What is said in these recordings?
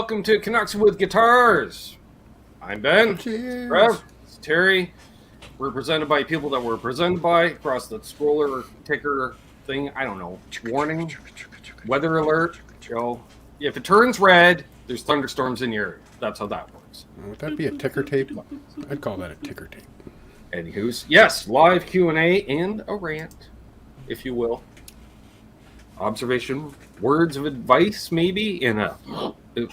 welcome to Canucks with Guitars. I'm Ben. Cheers. Trev. It's Terry. We're presented by people that we're presented by across the scroller ticker thing. I don't know. Warning. Weather alert. Joe. If it turns red, there's thunderstorms in your area. That's how that works. Would that be a ticker tape? I'd call that a ticker tape. Anywho's, yes, live Q&A and a rant, if you will. Observation, words of advice, maybe, in a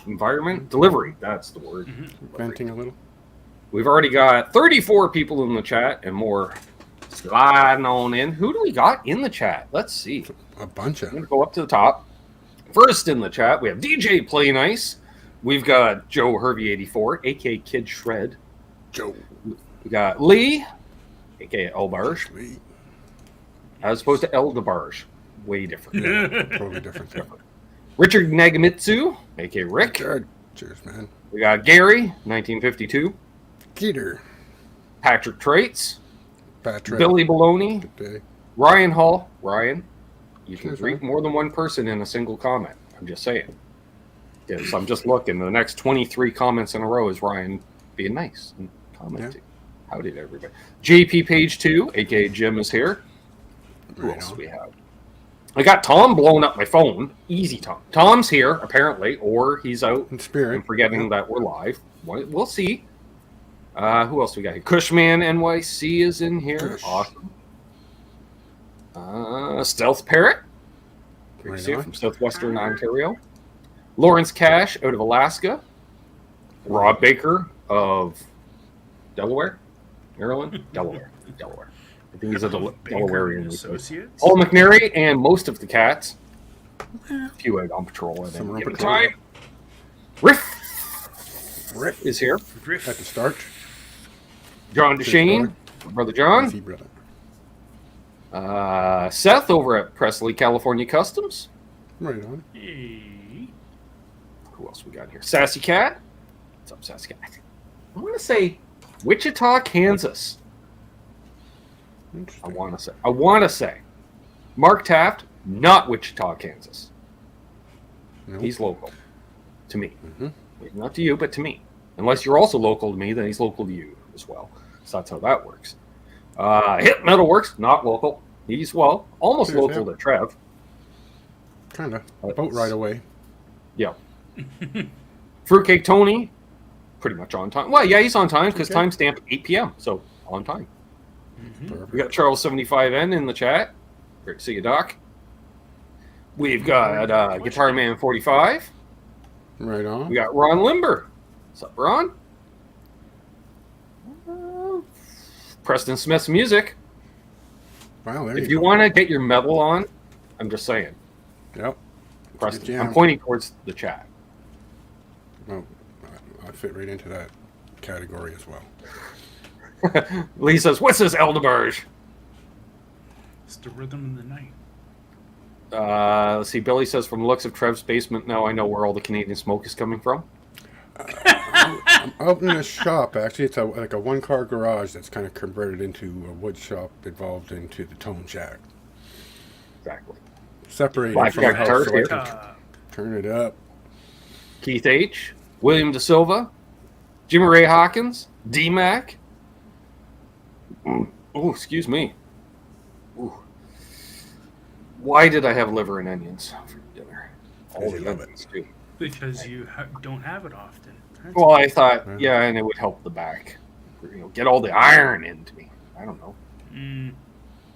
environment. Delivery, that's the word. Venting a little. We've already got 34 people in the chat and more sliding on in. Who do we got in the chat? Let's see. A bunch of I'm going to go up to the top. First in the chat, we have DJ Play Nice. We've got Joe Hervey84, a.k.a. Kid Shred. Joe. We got Lee, a.k.a. Elbarge, Lee. as opposed to Eldebarge. Way different. Yeah, totally different. Richard Nagamitsu, a.k.a. Rick. Cheers, man. We got Gary, 1952. Geeter. Patrick Traits. Patrick. Billy Baloney. Good day. Ryan Hall. Ryan, you can Cheers, greet man. more than one person in a single comment. I'm just saying. Yes, I'm just looking. The next 23 comments in a row is Ryan being nice and commenting. Yeah. How did everybody? JP Page 2, a.k.a. Jim, is here. Who else do we have? I got Tom blowing up my phone. Easy, Tom. Tom's here, apparently, or he's out In spirit. and forgetting that we're live. We'll see. Who else we got here? Cushman NYC is in here. Kush. Awesome. Stealth Parrot. Great to see you on. from southwestern Ontario. Lawrence Cash out of Alaska. Rob Baker of Delaware. Maryland? Delaware. I think he's a Delawarean. Associates. Paul McNary and most of the cats. A few out on patrol at any given time. Riff is here. At the start. John DeShane, brother John. Easy, brother. Seth over at Presley, California Customs. Right on. Hey. Who else we got here? Sassy Cat. What's up, Sassy Cat? I want to say Wichita, Kansas. I want to say. Mark Taft, not Wichita, Kansas. Nope. He's local to me. Mm-hmm. Not to you, but to me. Unless you're also local to me, then he's local to you as well. So that's how that works. Hit Metalworks, not local. He's, almost Cheers, local to Trev. Kind of. Boat right away. Yeah. Fruitcake Tony, pretty much on time. Well, yeah, he's on time because timestamp 8 p.m. So on time. Perfect. We got Charles 75N in the chat. Great to see you, Doc. We've got Guitar Man 45. Right on. We got Ron Limber. What's up, Ron? Preston Smith's music. Wow, there If you you go. want to get your metal on, I'm just saying. Yep. Preston. Jam. I'm pointing towards the chat. Well, I fit right into that category as well. Lee says, "What's this, Eldebarge?" It's the rhythm of the night. Let's see. Billy says, "From the looks of Trev's basement, now I know where all the Canadian smoke is coming from." I'm out in a shop, actually. It's like a one-car garage that's kind of converted into a wood shop evolved into the tone shack. Exactly. Separated Black from the Jack house so I Tart can turn it up. Keith H, William De Silva, Jimmy Ray Hawkins, D-Mac. Oh, excuse me. Ooh. Why did I have liver and onions for dinner? All you the love onions, too. Because you don't have it often. That's Well, I thought, yeah, and it would help the back. Get all the iron into me. I don't know.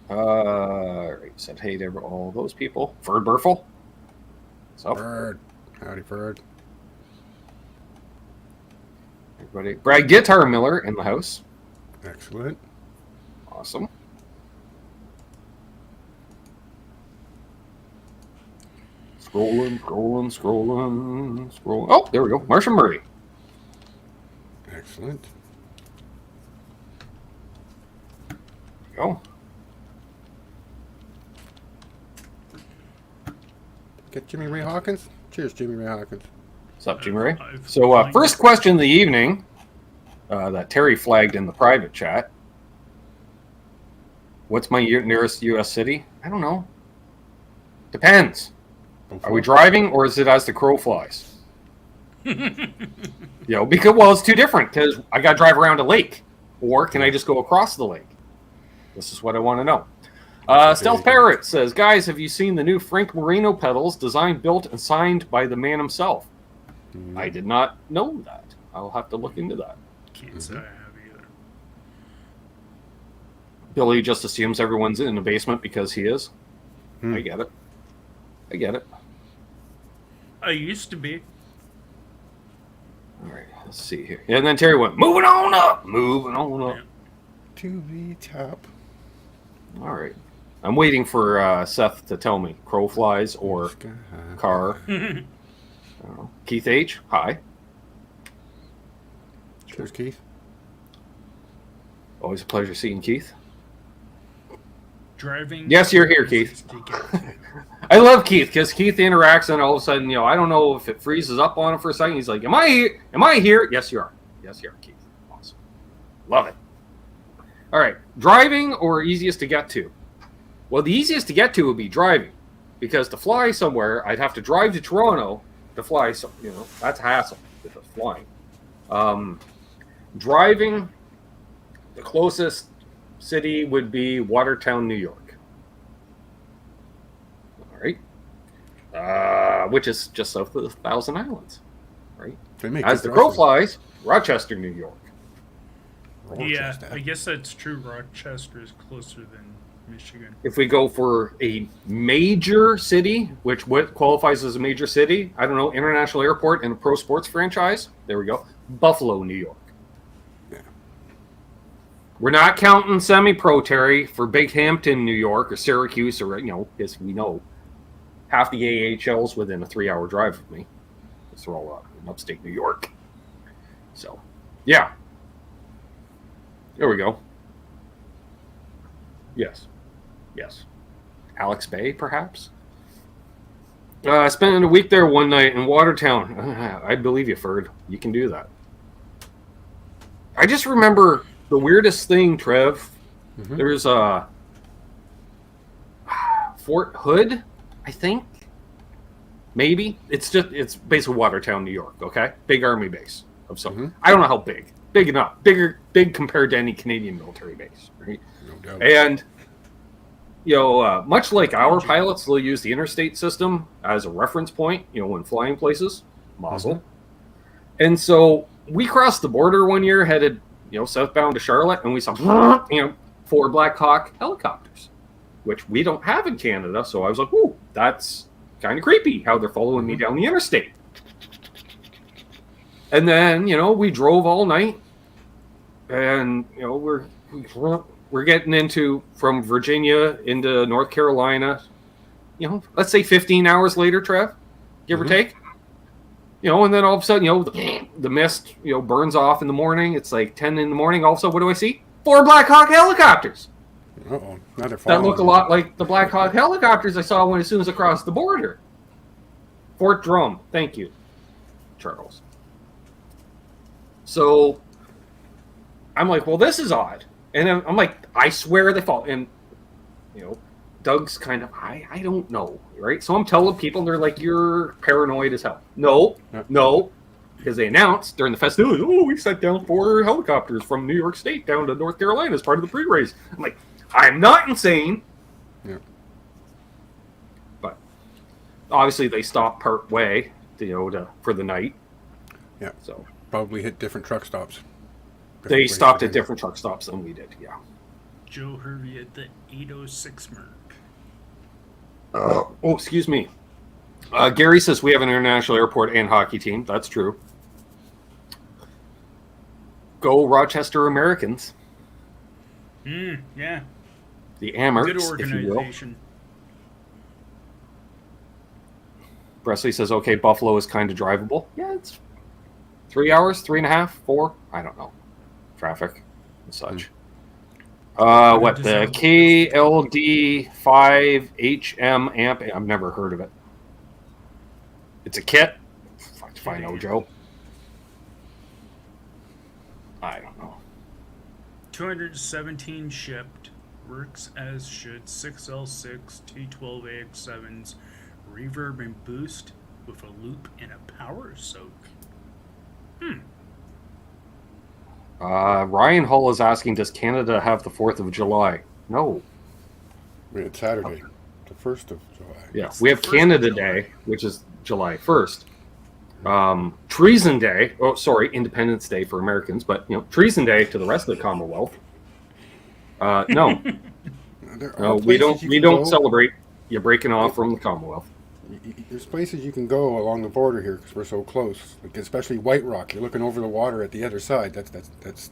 Right, said hey to all those people. Ferd Burfel. What's up? Bird. Howdy, Bird. Everybody. Brad Guitar Miller in the house. Excellent. Awesome. Scrolling. Oh, there we go. Marshall Murray. Excellent. There we go. Get Jimmy Ray Hawkins. Cheers, Jimmy Ray Hawkins. What's up, Jimmy Ray? So, first question of the evening that Terry flagged in the private chat. What's my nearest U.S. city? I don't know. Depends. Are we driving or is it as the crow flies? Because, well, it's too different because I got to drive around a lake. Or can I just go across the lake? This is what I want to know. Stealth Parrot says, guys, have you seen the new Frank Moreno pedals designed, built, and signed by the man himself? I did not know that. I'll have to look into that. Can't say I have either. Billy just assumes everyone's in the basement because he is. I get it. I used to be. All right, let's see here. And then Terry went, moving on up. Yeah. To the top. All right. I'm waiting for Seth to tell me crow flies or car. I don't know. Keith H. Hi. There's Keith. Always a pleasure seeing Keith. Driving. Yes, you're here, Keith. I love Keith because Keith interacts and all of a sudden, I don't know if it freezes up on him for a second. He's like, am I here? Am I here? Yes, you are. Yes, you are, Keith. Awesome. Love it. All right. Driving or easiest to get to? Well, the easiest to get to would be driving because to fly somewhere, I'd have to drive to Toronto to fly. So, that's a hassle with the flying. Driving, the closest city would be Watertown, New York. All right. Which is just south of the Thousand Islands. Right. As the crow flies, Rochester, New York. Yeah, I guess that's true. Rochester is closer than Michigan. If we go for a major city, which what qualifies as a major city, I don't know, international airport and a pro sports franchise, there we go. Buffalo, New York. Yeah. We're not counting semi-pro, Terry, for Binghamton, New York, or Syracuse, or, because we know half the AHL's within a 3-hour drive of me. Because they're all in upstate New York. So, yeah. There we go. Yes. Alex Bay, perhaps? Spending a week there one night in Watertown. I believe you, Ferd. You can do that. I just remember the weirdest thing, Trev. There's a Fort Hood, I think. Maybe. It's basically Watertown, New York, okay? Big army base of something. I don't know how big. Big enough. Big compared to any Canadian military base, right? No doubt. And, much like our pilots, they'll use the interstate system as a reference point, when flying places, Mazel. And so we crossed the border one year, headed, southbound to Charlotte, and we saw, 4 Black Hawk helicopters, which we don't have in Canada. So I was like, ooh, that's kind of creepy how they're following me down the interstate. And then, we drove all night, and, we're getting into from Virginia into North Carolina, let's say 15 hours later, Trev, give or take. And then all of a sudden, the mist, burns off in the morning. It's like 10 in the morning. All of a sudden, what do I see? 4 Black Hawk helicopters. Uh-oh. Now they're That look a lot like the Black Hawk helicopters I saw as soon as I crossed the border. Fort Drum. Thank you, Charles. So I'm like, well, this is odd. And then I'm like, I swear they fall. And, Doug's kind of, I don't know, right? So I'm telling people, they're like, you're paranoid as hell. No, because they announced during the festival, we sent down 4 helicopters from New York State down to North Carolina as part of the pre-race. I'm like, I'm not insane. Yeah. But obviously they stopped part way, for the night. Yeah. So probably hit different truck stops. They stopped at different truck stops than we did, yeah. Joe Hervey at the 806 mark. Excuse me. Gary says we have an international airport and hockey team. That's true. Go Rochester Americans. Yeah. The Amerks, Good organization. Presley says, okay, Buffalo is kind of drivable. Yeah, it's 3 hours, 3.5, 4. I don't know. Traffic and such. The KLD5HM amp? I've never heard of it. It's a kit? If I know, Joe. I don't know. 217 shipped. Works as should. 6L6 T12AX7s. Reverb and boost with a loop and a power soak. Ryan Hull is asking, does Canada have the 4th of July? No. It's Saturday, the 1st of July. Yeah, we have Canada Day, which is July 1st. Treason Day, Independence Day for Americans, but Treason Day to the rest of the Commonwealth. No, we don't celebrate you breaking off from the Commonwealth. There's places you can go along the border here because we're so close. Like especially White Rock, you're looking over the water at the other side. That's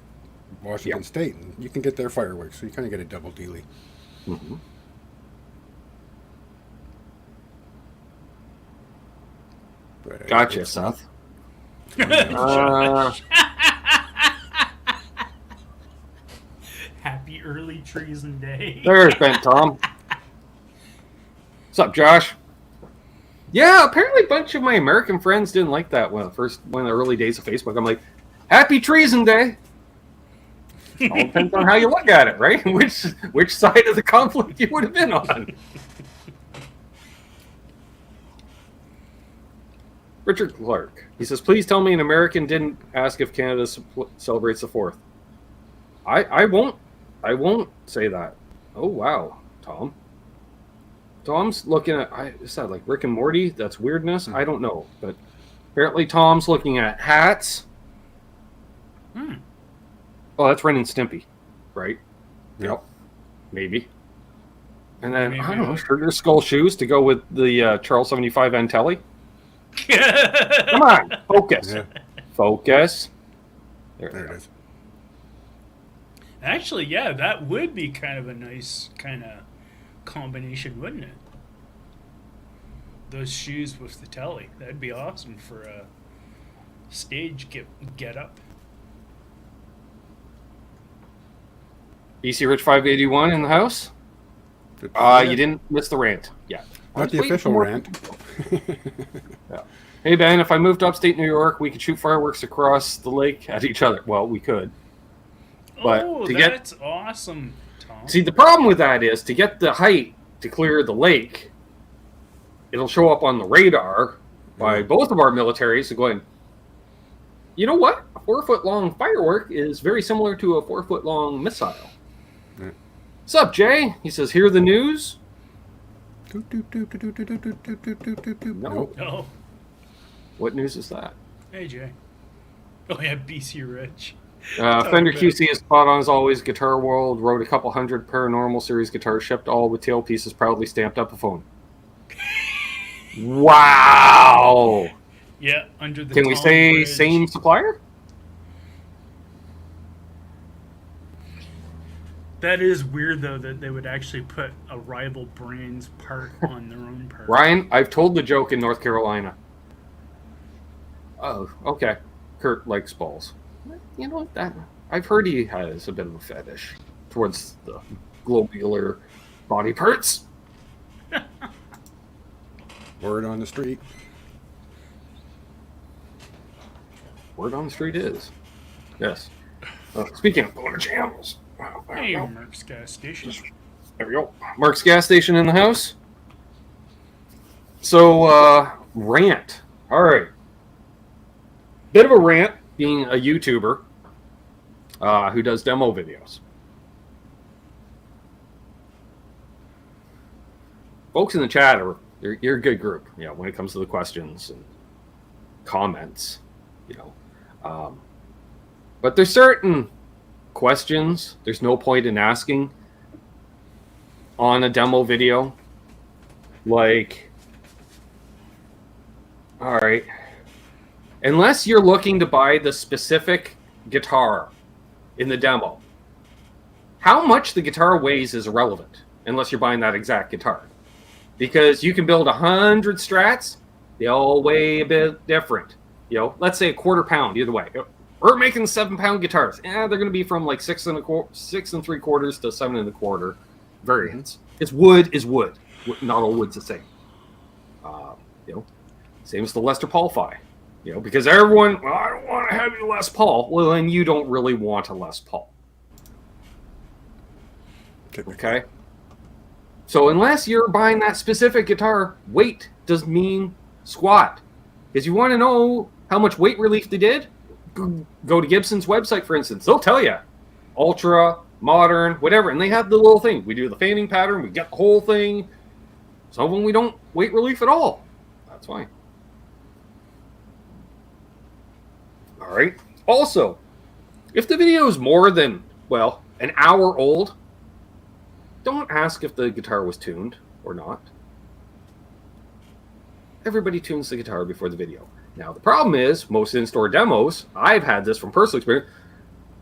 Washington State, and you can get their fireworks, so you kind of get a double dealy. Mm-hmm. But, gotcha, Seth. Happy early treason day. There's Ben Tom. What's up, Josh? Yeah, apparently a bunch of my American friends didn't like that one of the early days of Facebook. I'm like, Happy Treason Day. All depends on how you look at it, right? Which side of the conflict you would have been on. Richard Clark. He says, please tell me an American didn't ask if Canada celebrates the 4th. I won't say that. Oh, wow, Tom. Tom's looking at, is that like Rick and Morty? That's weirdness? I don't know. But apparently Tom's looking at hats. Oh, that's Ren and Stimpy, right? Yep. Maybe. And then, I don't know, Sugar Skull shoes to go with the Charles 75 and Tele. Come on, focus. Yeah. Focus. There it is. Actually, yeah, that would be kind of a nice kind of combination, wouldn't it? Those shoes with the Tele. That'd be awesome for a stage get up. BC Rich 581 in the house. You didn't miss the rant yet. Not the official rant. Yeah. Hey Ben, if I moved to upstate New York, we could shoot fireworks across the lake at each other. Well, we could. But that's awesome, Tom. See, the problem with that is to get the height to clear the lake, it'll show up on the radar by both of our militaries going, you know what? A 4-foot-long firework is very similar to a 4-foot-long missile. What's up, Jay? He says, hear the news? No. What news is that? Hey, Jay. Oh, yeah, BC Rich. Fender QC is spot on as always. Guitar World wrote a couple hundred Paranormal Series guitars, shipped all with tail pieces, proudly stamped up a phone. Wow! Yeah, under the Can we say bridge. Same supplier? That is weird, though, that they would actually put a rival brand's part on their own part. Ryan, I've told the joke in North Carolina. Oh, okay. Kurt likes balls. You know that I've heard he has a bit of a fetish towards the globular body parts. Word on the street. Word on the street is. Yes. Speaking of bonus channels. Hey, Mark's gas station. There we go. Mark's gas station in the house. So, rant. All right. Bit of a rant, being a YouTuber who does demo videos. Folks in the chat you're a good group, when it comes to the questions and comments, but there's certain questions there's no point in asking on a demo video. Like, all right, unless you're looking to buy the specific guitar in the demo, how much the guitar weighs is irrelevant unless you're buying that exact guitar. Because you can build 100 Strats, they all weigh a bit different. Let's say a quarter pound either way. We're making 7-pound guitars. They're going to be from like 6 3/4 to 7 1/4 variants. It's wood is wood. Not all wood's the same. Same as the Lester Paul Fi. Because everyone, I don't want a heavy Les Paul. Well, then you don't really want a Les Paul. Okay? So unless you're buying that specific guitar, weight doesn't mean squat. Because you want to know how much weight relief they did, go to Gibson's website, for instance. They'll tell you ultra, modern, whatever, and they have the little thing. We do the fanning pattern. We get the whole thing. Some of them we don't weight relief at all. That's fine. All right. Also, if the video is more than, well, an hour old, don't ask if the guitar was tuned or not. Everybody tunes the guitar before the video. Now, the problem is, most in-store demos, I've had this from personal experience,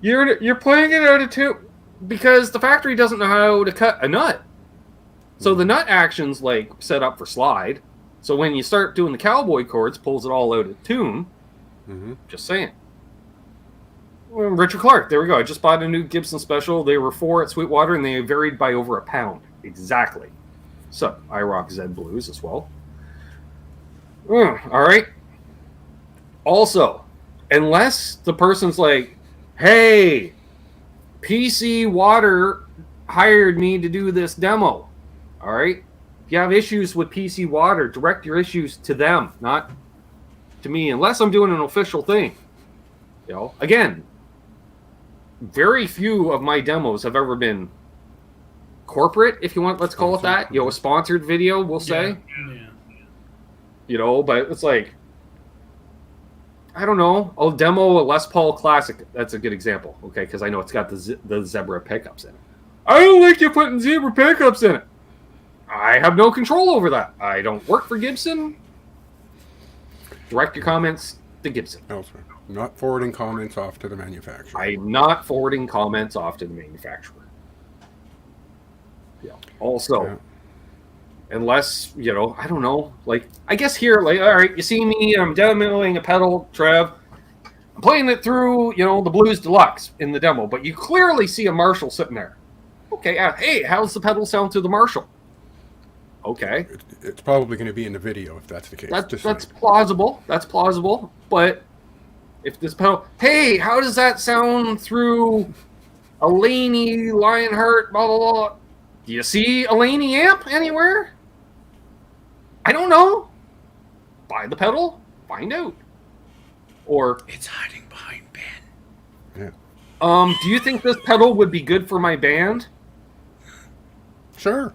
you're playing it out of tune because the factory doesn't know how to cut a nut. So the nut action's like set up for slide. So when you start doing the cowboy chords, pulls it all out of tune. Mm-hmm. Just saying. Well, Richard Clark, there we go. I just bought a new Gibson Special. They were 4 at Sweetwater, and they varied by over £1. Exactly. So, I rock Z Blues as well. All right. Also, unless the person's like, hey, PC Water hired me to do this demo. All right. If you have issues with PC Water, direct your issues to them, not to me, unless I'm doing an official thing. You know, again, very few of my demos have ever been corporate, if you want, let's call it that. You know, a sponsored video, we'll say. Yeah. You know, but it's like, I don't know. I'll demo a Les Paul Classic. That's a good example, okay? Because I know it's got the zebra pickups in it. I don't like you putting zebra pickups in it. I have no control over that. I don't work for Gibson. Direct your comments to Gibson. Elsewhere. Not forwarding comments off to the manufacturer. I'm not forwarding comments off to the manufacturer. Yeah. Also, unless, you know, I don't know, like, I guess here, like, all right, you see me, I'm demoing a pedal, Trev. I'm playing it through, you know, the Blues Deluxe in the demo, but you clearly see a Marshall sitting there. Okay, hey, how's the pedal sound through the Marshall? Okay. It's probably going to be in the video if that's the case. That's plausible. That's plausible. But if this pedal, hey, how does that sound through a Laney Lionheart, blah, blah, blah. Do you see a Laney Amp anywhere? I don't know. Buy the pedal, find out. Or, It's hiding behind Ben. Yeah. do you think this pedal would be good for my band? Sure.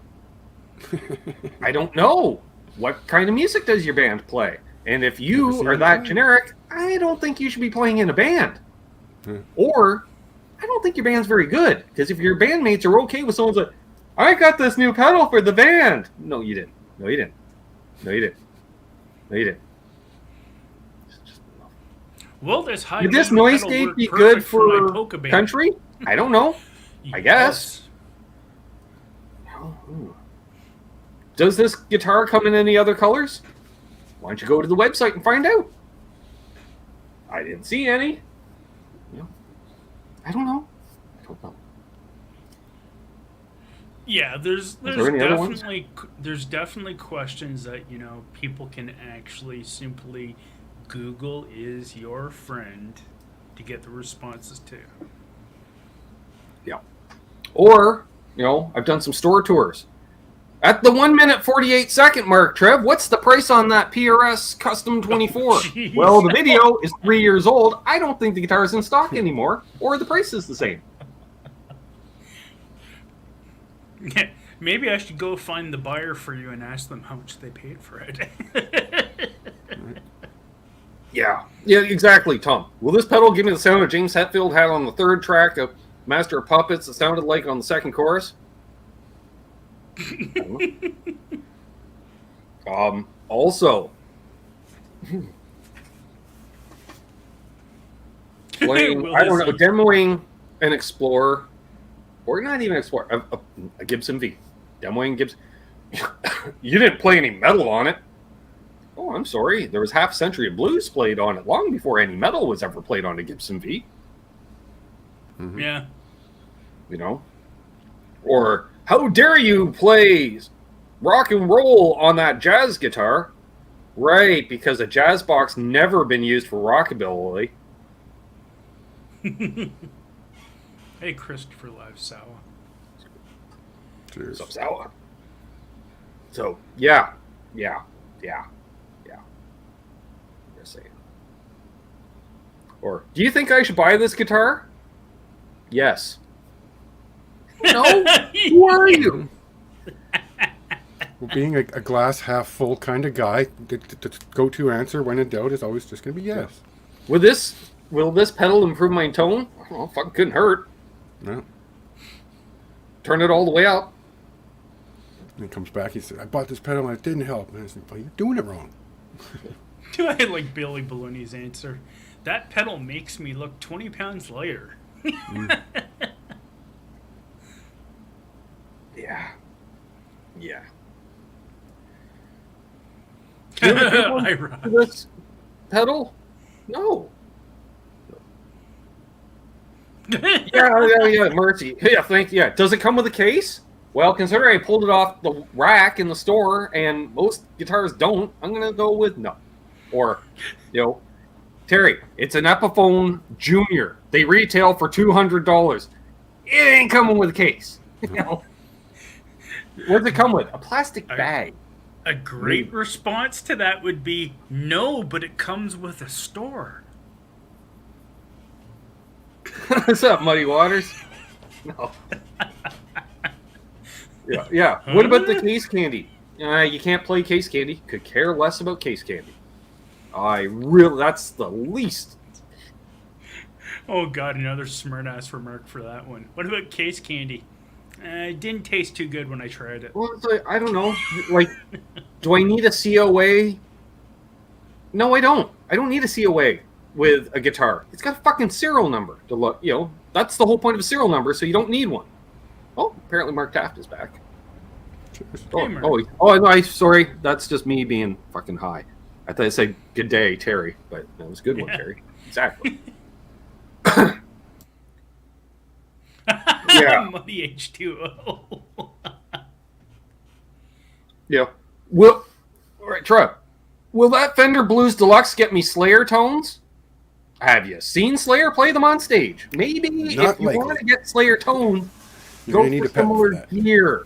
I don't know. What kind of music does your band play? And if you are that generic, I don't think you should be playing in a band. Or, I don't think your band's very good. Because if your bandmates are okay with someone's like, I got this new pedal for the band. No, you didn't. No, you didn't. No, you didn't. No, you didn't. Will this high Would this gain noise pedal gate work be perfect good for my polka band? country? I don't know. I guess. Does this guitar come in any other colors? Why don't you go to the website and find out? I didn't see any. I don't know. I don't know. Yeah, there's there any other ones? definitely questions that, you know, people can actually simply Google is your friend to get the responses to. Yeah. Or, you know, I've done some store tours. At the 1 minute 48 second mark, Trev, what's the price on that PRS Custom 24? Jeez. Well, the video is 3 years old. I don't think the guitar is in stock anymore, or the price is the same. Maybe I should go find the buyer for you and ask them how much they paid for it. Yeah, exactly, Tom. Will this pedal give me the sound that James Hetfield had on the third track of Master of Puppets that sounded like on the second chorus? Also, playing, I don't know, demoing an Explorer, or not even Explorer, a Gibson V. Demoing Gibson. You didn't play any metal on it. Oh, I'm sorry. There was half a century of blues played on it long before any metal was ever played on a Gibson V. Mm-hmm. Yeah. You know? Or, how dare you play rock and roll on that jazz guitar? Right, because a jazz box never been used for rockabilly. Hey, Christopher Live Sour. Cheers. So, sour. So, yeah. Just saying. Or, do you think I should buy this guitar? Yes. No. Who are you? Well, being a glass half full kind of guy, the go-to answer when in doubt is always just going to be yes. Will this pedal improve my tone? Well, fucking couldn't hurt. No. Turn it all the way up. And he comes back, he said, I bought this pedal and it didn't help. And I said, well, you're doing it wrong. Do I like Billy Baloney's answer? That pedal makes me look 20 pounds lighter. Yeah. Yeah. This pedal? No. Yeah, Mercy. Yeah, thank you. Yeah. Does it come with a case? Well, considering I pulled it off the rack in the store and most guitars don't, I'm going to go with no. Or, Terry, it's an Epiphone Junior. They retail for $200. It ain't coming with a case. What does it come with? A plastic bag. A great response to that would be, no, but it comes with a store. What's up, Muddy Waters? No. Yeah. What about the case candy? You can't play case candy. Could care less about case candy. That's the least. Oh, God, another smart-ass remark for that one. What about case candy? It didn't taste too good when I tried it. Well, it's like, I don't know. Like, do I need a COA? No, I don't. I don't need a COA with a guitar. It's got a fucking serial number to look. That's the whole point of a serial number, so you don't need one. Oh, apparently Mark Taft is back. Hey, No, sorry. That's just me being fucking high. I thought I said good day, Terry, but that was a good one, Terry. Exactly. Yeah. Money H2O. Yeah. All right, Trev. Will that Fender Blues Deluxe get me Slayer tones? Have you seen Slayer play them on stage? Maybe if you want to get Slayer tones, go for similar gear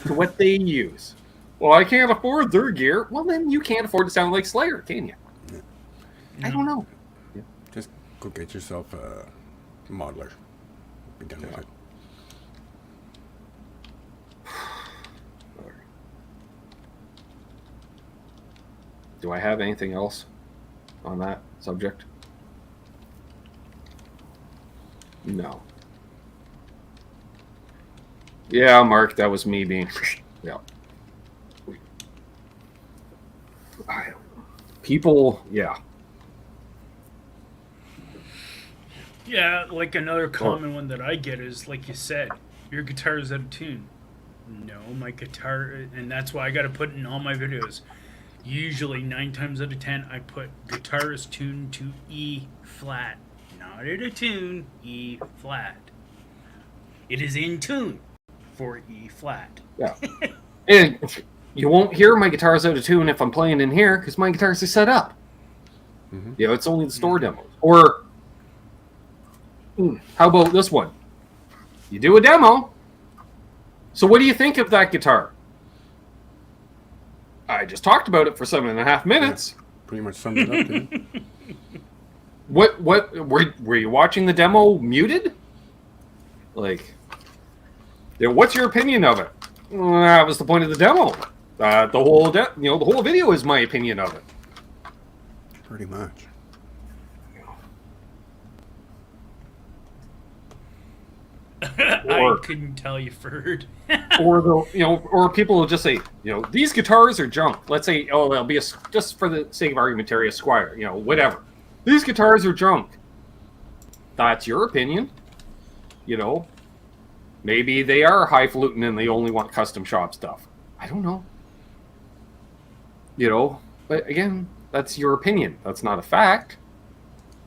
to what they use. Well, I can't afford their gear. Well, then you can't afford to sound like Slayer, can you? Yeah. I don't know. Yeah. Just go get yourself a modeler. Be done with it. Do I have anything else on that subject? No. Yeah, Mark, that was me being... Yeah. People, yeah. Yeah, like another common one that I get is, like you said, your guitar is out of tune. No, my guitar... And that's why I got to put in all my videos. Usually 9 times out of 10, I put guitar is tuned to E flat. Not out of tune, E flat. It is in tune for E flat. Yeah. And you won't hear my guitar's out of tune if I'm playing in here because my guitars are set up. Mm-hmm. It's only the store demos. Or, how about this one? You do a demo. So what do you think of that guitar? I just talked about it for 7.5 minutes. Yeah, pretty much summed it up, didn't it? What were you watching the demo muted? Like, what's your opinion of it? That was the point of the demo. The whole video is my opinion of it. Pretty much. I couldn't tell you, Ferd. or people will just say, these guitars are junk. Let's say, they'll be just for the sake of argument, a Squire, whatever. These guitars are junk. That's your opinion. Maybe they are highfalutin and they only want custom shop stuff. I don't know. But again, that's your opinion. That's not a fact.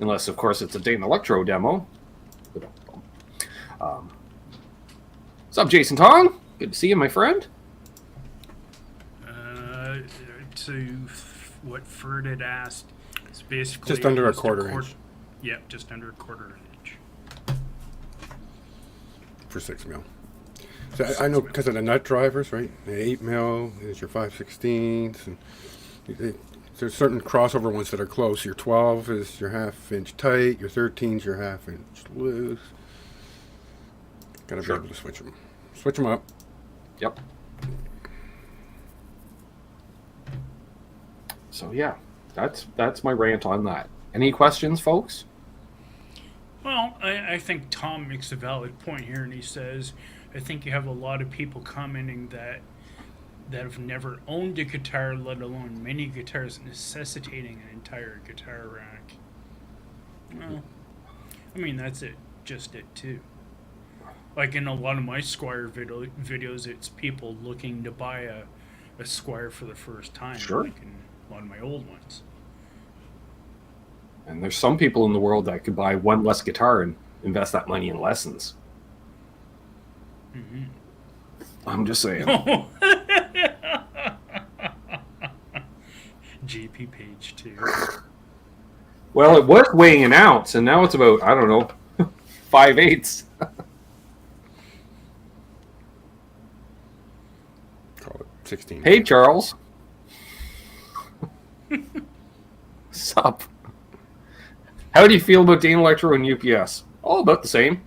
Unless, of course, it's a Dayton Electro demo. What's up, Jason Tong? Good to see you, my friend. To what Ferd had asked, it's basically just under a quarter inch. Yeah, just under a quarter inch. For 6 mil. So I know because of the nut drivers, right? The 8 mil is your 5/16, and there's certain crossover ones that are close. Your 12 is your half-inch tight. Your 13's your half-inch loose. Gotta be able to switch them. Switch them up. Yep. So yeah, that's my rant on that. Any questions, folks? Well, I think Tom makes a valid point here, and he says, I think you have a lot of people commenting that have never owned a guitar, let alone many guitars, necessitating an entire guitar rack. Well, I mean, that's just it too. Like in a lot of my Squire videos, it's people looking to buy a Squire for the first time. Sure. Like in a lot of my old ones. And there's some people in the world that could buy one less guitar and invest that money in lessons. Mm-hmm. I'm just saying. GP page 2. Well, it was weighing an ounce, and now it's about, I don't know, 5/8. Call it 16. Hey, Charles. Sup? How do you feel about Dane Electro and UPS? All about the same.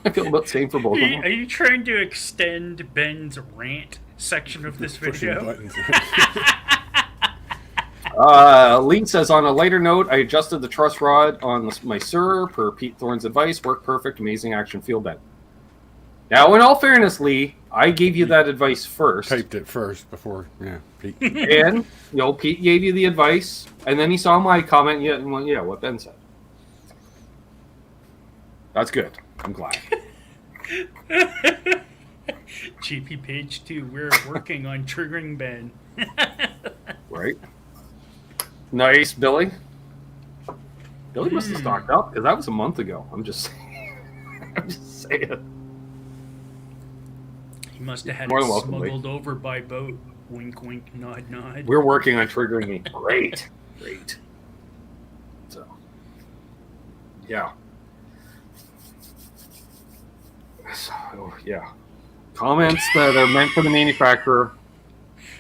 I feel about the same for both of them. Are you trying to extend Ben's rant section of this Pushing video? buttons. Lee says, on a lighter note, I adjusted the truss rod on my Sur per Pete Thorn's advice. Worked perfect. Amazing action feel bent. Now, in all fairness, Lee, I gave you that advice first. Typed it first before, Pete. And, Pete gave you the advice, and then he saw my comment, what Ben said. That's good. I'm glad. GP page 2, we're working on triggering Ben. Right? Nice, Billy. Billy must have stocked up, because that was a month ago. I'm just saying. I'm just saying. He must have had More it than welcome, smuggled over by boat. Wink, wink, nod, nod. We're working on triggering me. Great. So, yeah. So, yeah. Comments that are meant for the manufacturer,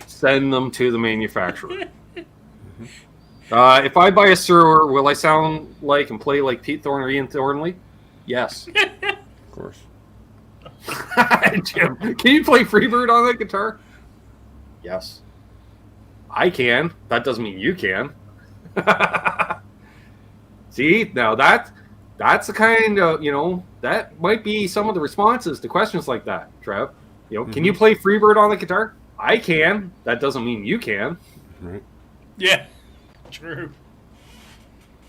send them to the manufacturer. If I buy a Sur, will I sound like and play like Pete Thorn or Ian Thornley? Yes. Of course. Jim, can you play Freebird on that guitar? Yes. I can. That doesn't mean you can. See, now that's the kind of, that might be some of the responses to questions like that, Trev. Can you play Freebird on the guitar? I can. That doesn't mean you can. Right. Yeah, true.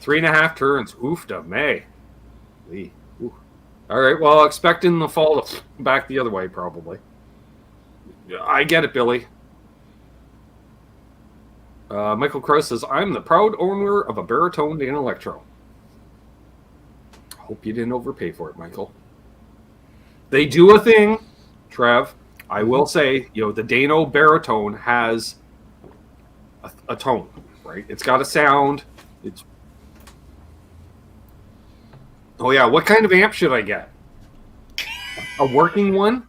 3.5 turns. Oof to May. Lee. Ooh. All right, well, expecting the fall to back the other way, probably. I get it, Billy. Michael Crow says, I'm the proud owner of a baritone Dane Electro. Hope you didn't overpay for it, Michael. They do a thing, Trev. I will say, the Dano baritone has a tone, right? It's got a sound. Oh, yeah. What kind of amp should I get? A working one?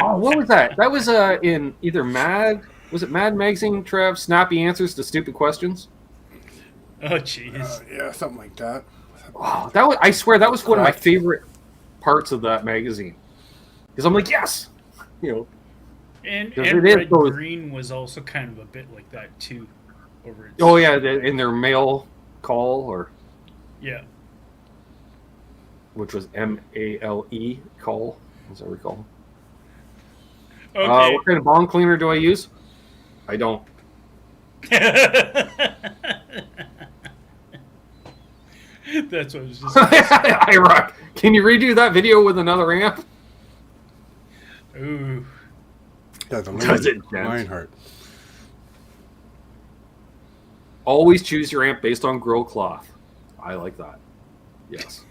Oh, what was that? That was in either Mad... Was it Mad Magazine, Trev? Snappy Answers to Stupid Questions? Oh, jeez. Yeah, something like that. Wow, I swear that was one of my favorite parts of that magazine. Because I'm like, yes! And it Red is Green was also kind of a bit like that, too. Oh, yeah, in their mail call, Yeah. Which was MALE call, as I recall. Okay. What kind of bomb cleaner do I use? I don't. That's what I was just I rock. Can you redo that video with another amp? Ooh. Yeah, the Does it, Lionheart. Always choose your amp based on grill cloth. I like that. Yes.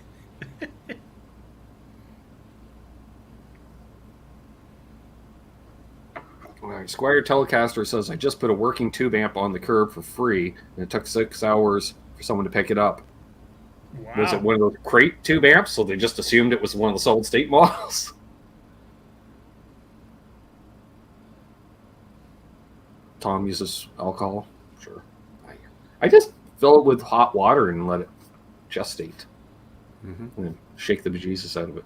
Squire Telecaster says, I just put a working tube amp on the curb for free, and it took 6 hours for someone to pick it up. Wow. Was it one of those crate tube amps, so they just assumed it was one of the solid state models? Tom uses alcohol. Sure. I just fill it with hot water and let it gestate. And then shake the bejesus out of it.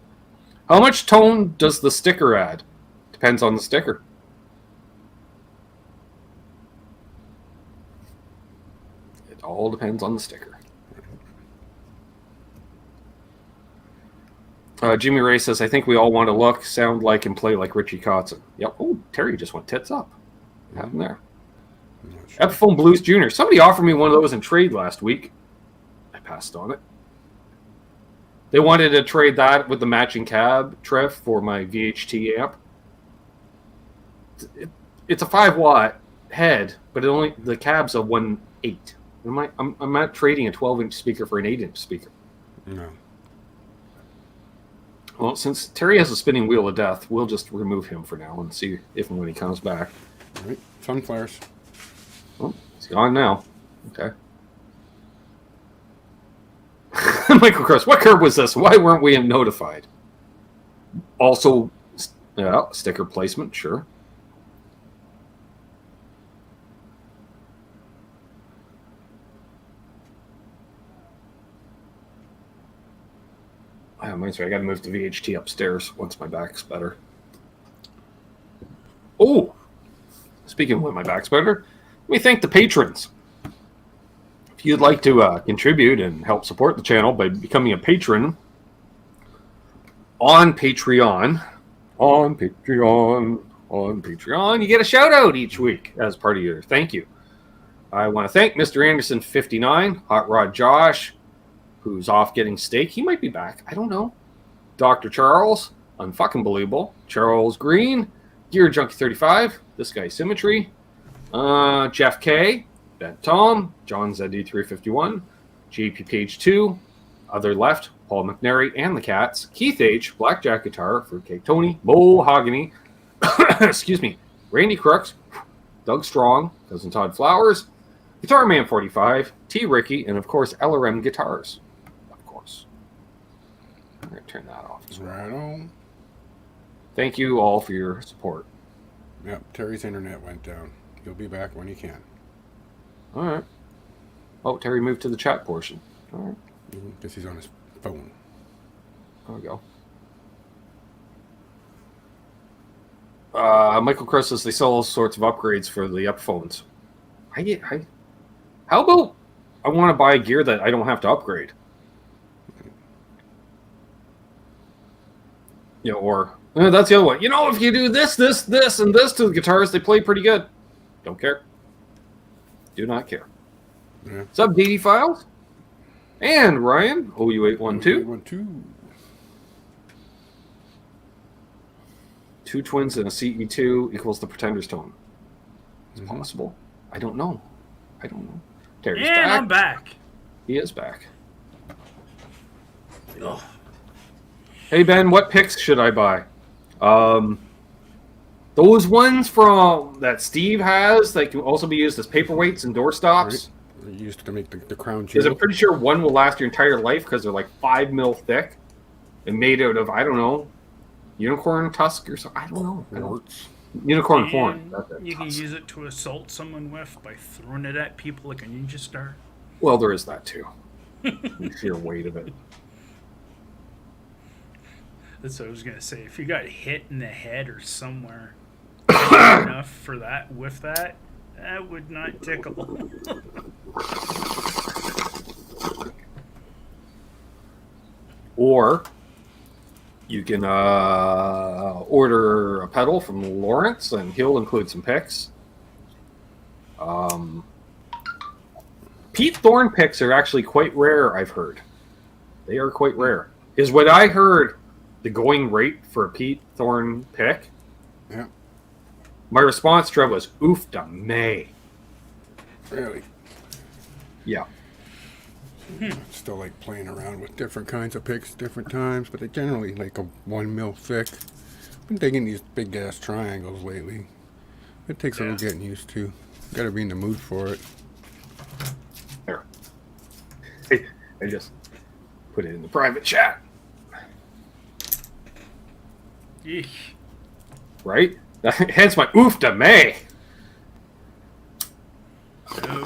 How much tone does the sticker add? Depends on the sticker. It all depends on the sticker. Jimmy Ray says, I think we all want to look, sound like, and play like Richie Katzen. Yep. Oh, Terry just went tits up. What happened there? Sure. Epiphone Blues Jr. Somebody offered me one of those in trade last week. I passed on it. They wanted to trade that with the matching cab, Trev, for my VHT amp. It's a 5-watt head, but the cab's a 1.8. I'm not trading a 12-inch speaker for an 8-inch speaker. No. Well, since Terry has a spinning wheel of death, we'll just remove him for now and see if and when he comes back. All right. Sunflares. Oh, he's gone now. Okay. Michael Cross, what curve was this? Why weren't we notified? Also, sticker placement, sure. I got to move the VHT upstairs once my back's better. Oh, speaking of when my back's better, let me thank the patrons. If you'd like to contribute and help support the channel by becoming a patron on Patreon, you get a shout out each week as part of your thank you. I want to thank Mr. Anderson 59, Hot Rod Josh, who's off getting steak. He might be back. I don't know. Dr. Charles, unfucking believable. Charles Green, Gear Junkie 35, this guy Symmetry, Jeff K, Ben Tom, John ZD351, JP Page 2, Other Left, Paul McNary and the Cats, Keith H, Blackjack Guitar, Fruitcake Tony, Mohogany, excuse me, Randy Crooks, Doug Strong, Cousin Todd Flowers, Guitar Man 45, T Ricky, and of course LRM Guitars. Of course. I'm going to turn that off as well. Right on. Thank you all for your support. Yep, Terry's internet went down. He'll be back when he can. All right. Oh, Terry moved to the chat portion. All right. Guess he's on his phone. There we go. Michael Cross says they sell all sorts of upgrades for the Epiphones. How about I want to buy gear that I don't have to upgrade? Or that's the other one. If you do this, and this to the guitars, they play pretty good. Don't care. Do not care. Yeah. What's up, DD Files? And Ryan, OU812. Two twins and a CE2 equals the Pretender's tone. It's possible. I don't know. Terry's back. I'm back. He is back. Oh. Hey, Ben, what picks should I buy? Those ones from that Steve has that can also be used as paperweights and doorstops. Right. Used to make the crown jewel. Because I'm pretty sure one will last your entire life because they're like 5 mil thick and made out of, I don't know, unicorn tusk or something. I don't know. Unicorn horn. You can use it to assault someone with by throwing it at people like a ninja star. Well, there is that too. The sheer weight of it. That's what I was gonna say. If you got hit in the head or somewhere enough for that with that would not tickle. Or you can order a pedal from Lawrence, and he'll include some picks. Pete Thorn picks are actually quite rare, I've heard. They are quite rare. Is what I heard the going rate for a Pete Thorn pick? Yeah. My response, Trev, was, oof da May. Really? Yeah. Still like playing around with different kinds of picks different times, but they generally like a 1 mil thick. Been digging these big ass triangles lately. It takes a little getting used to. Gotta be in the mood for it. There. I just put it in the private chat. Eek. Right? Hence my oof da May. No.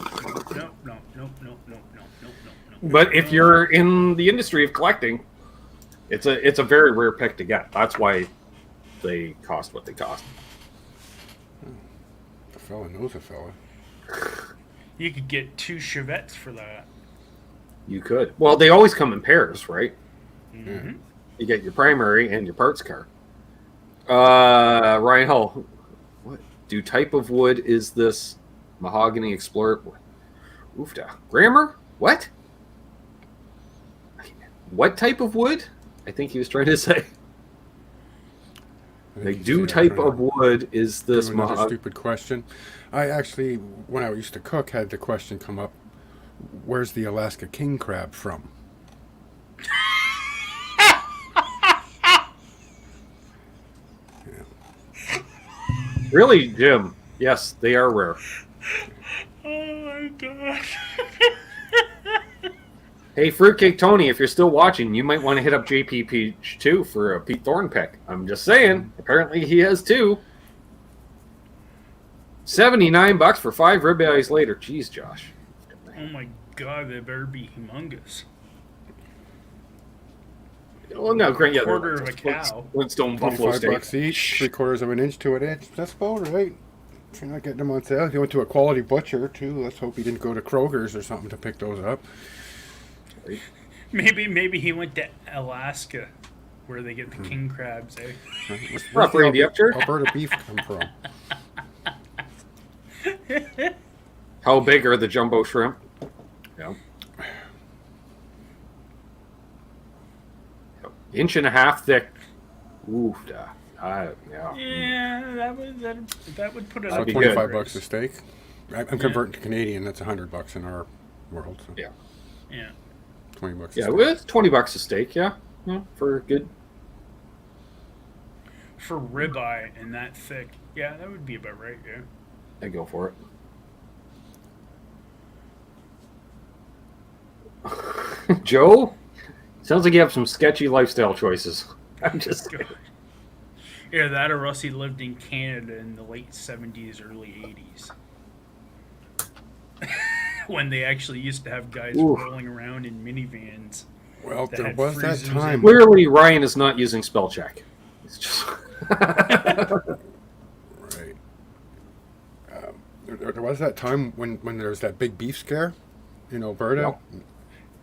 But if you're in the industry of collecting, it's a very rare pick to get. That's why they cost what they cost. The fella knows a fella. You could get 2 Chevettes for that. You could. Well, they always come in pairs, right? Mm-hmm. You get your primary and your parts car. Ryan Hull, what type of wood is this mahogany Explorer? Oofda. Grammar? What? What type of wood? I think he was trying to say. Like, type of wood is this mahogany? Stupid question. I actually, when I used to cook, had the question come up, where's the Alaska king crab from? Really, Jim? Yes, they are rare. Oh my gosh. Hey, Fruitcake Tony, if you're still watching, you might want to hit up JP Peach too for a Pete Thorn pick. I'm just saying. Apparently he has 2. $79 for 5 ribeyes later. Jeez, Josh. Oh my god, they better be humongous. Well, no, great. Yeah, quarter of a cow. Flintstone buffalo steak. $25 each, 3/4 of an inch to an inch. That's about right. If you're not getting them on sale, if you went to a quality butcher too, let's hope he didn't go to Kroger's or something to pick those up. Right. Maybe he went to Alaska, where they get the king crabs. Eh? Where's the Alberta beef come from? How big are the jumbo shrimp? Yeah. 1.5 inch thick. Oof, yeah. Yeah, that would put it so up. $25 a steak. I'm converting to Canadian. That's $100 in our world. So. Yeah. Yeah. $20 a steak. Yeah, it's $20 a steak. Yeah, for good. For ribeye and that thick, yeah, that would be about right. Yeah. I go for it. Joe, sounds like you have some sketchy lifestyle choices. I'm just kidding. Yeah, that or else he lived in Canada in the late 70s, early 80s. When they actually used to have guys rolling around in minivans. Well, there was that time. Clearly, Ryan is not using spell check. It's just... Right. There was that time when there was that big beef scare in Alberta. Yep.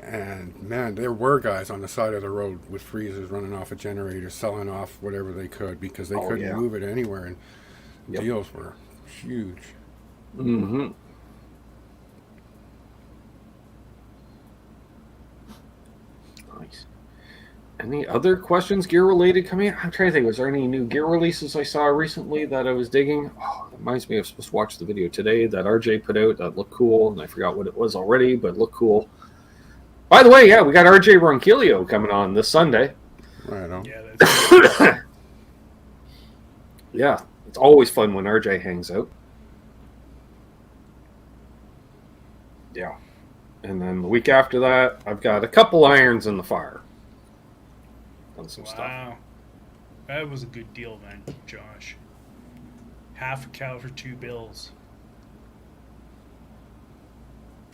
And, man, there were guys on the side of the road with freezers running off a generator, selling off whatever they could because they couldn't move it anywhere. And deals were huge. Mm-hmm. Nice. Any other questions gear-related coming in? I'm trying to think. Was there any new gear releases I saw recently that I was digging? Oh, it reminds me I was supposed to watch the video today that RJ put out that looked cool, and I forgot what it was already, but it looked cool. By the way, we got RJ Ronquillo coming on this Sunday. Right on. Yeah, that's yeah, it's always fun when RJ hangs out. Yeah. And then the week after that, I've got a couple irons in the fire. Done some stuff. Wow. That was a good deal then, Josh. Half a cow for $2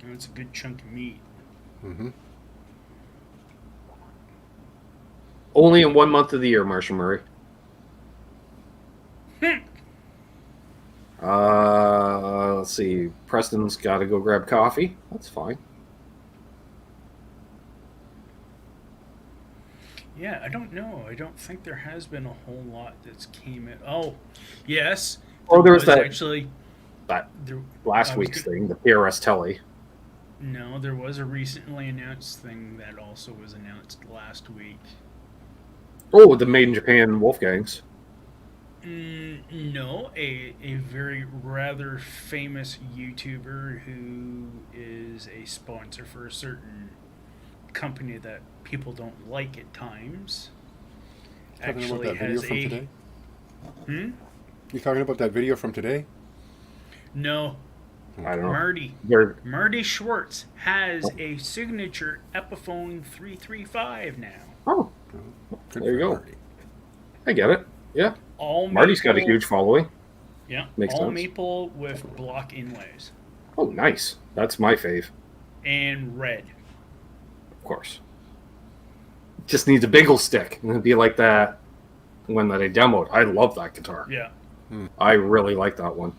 That's a good chunk of meat. Mm-hmm. Only in 1 month of the year, Marshall Murray. Let's see. Preston's got to go grab coffee. That's fine. Yeah, I don't know. I don't think there has been a whole lot that's came in. Oh, yes. There was that actually last week's thing, the PRS Tele. No, there was a recently announced thing that also was announced last week. Oh, the Made in Japan Wolfgangs. No, a very rather famous YouTuber who is a sponsor for a certain company that people don't like at times. Actually, about that video from today? You talking about that video from today? No. I don't know. Marty Schwartz has a signature Epiphone 335 now. Oh, there you go. Marty. I get it. Yeah. All Marty's maple, got a huge following. Yeah. Makes all sense. maple with block inlays. Oh, nice. That's my fave, and red. of course. Just needs a bagel stick, and it'd be like that one that I demoed. I love that guitar. Yeah. I really like that one.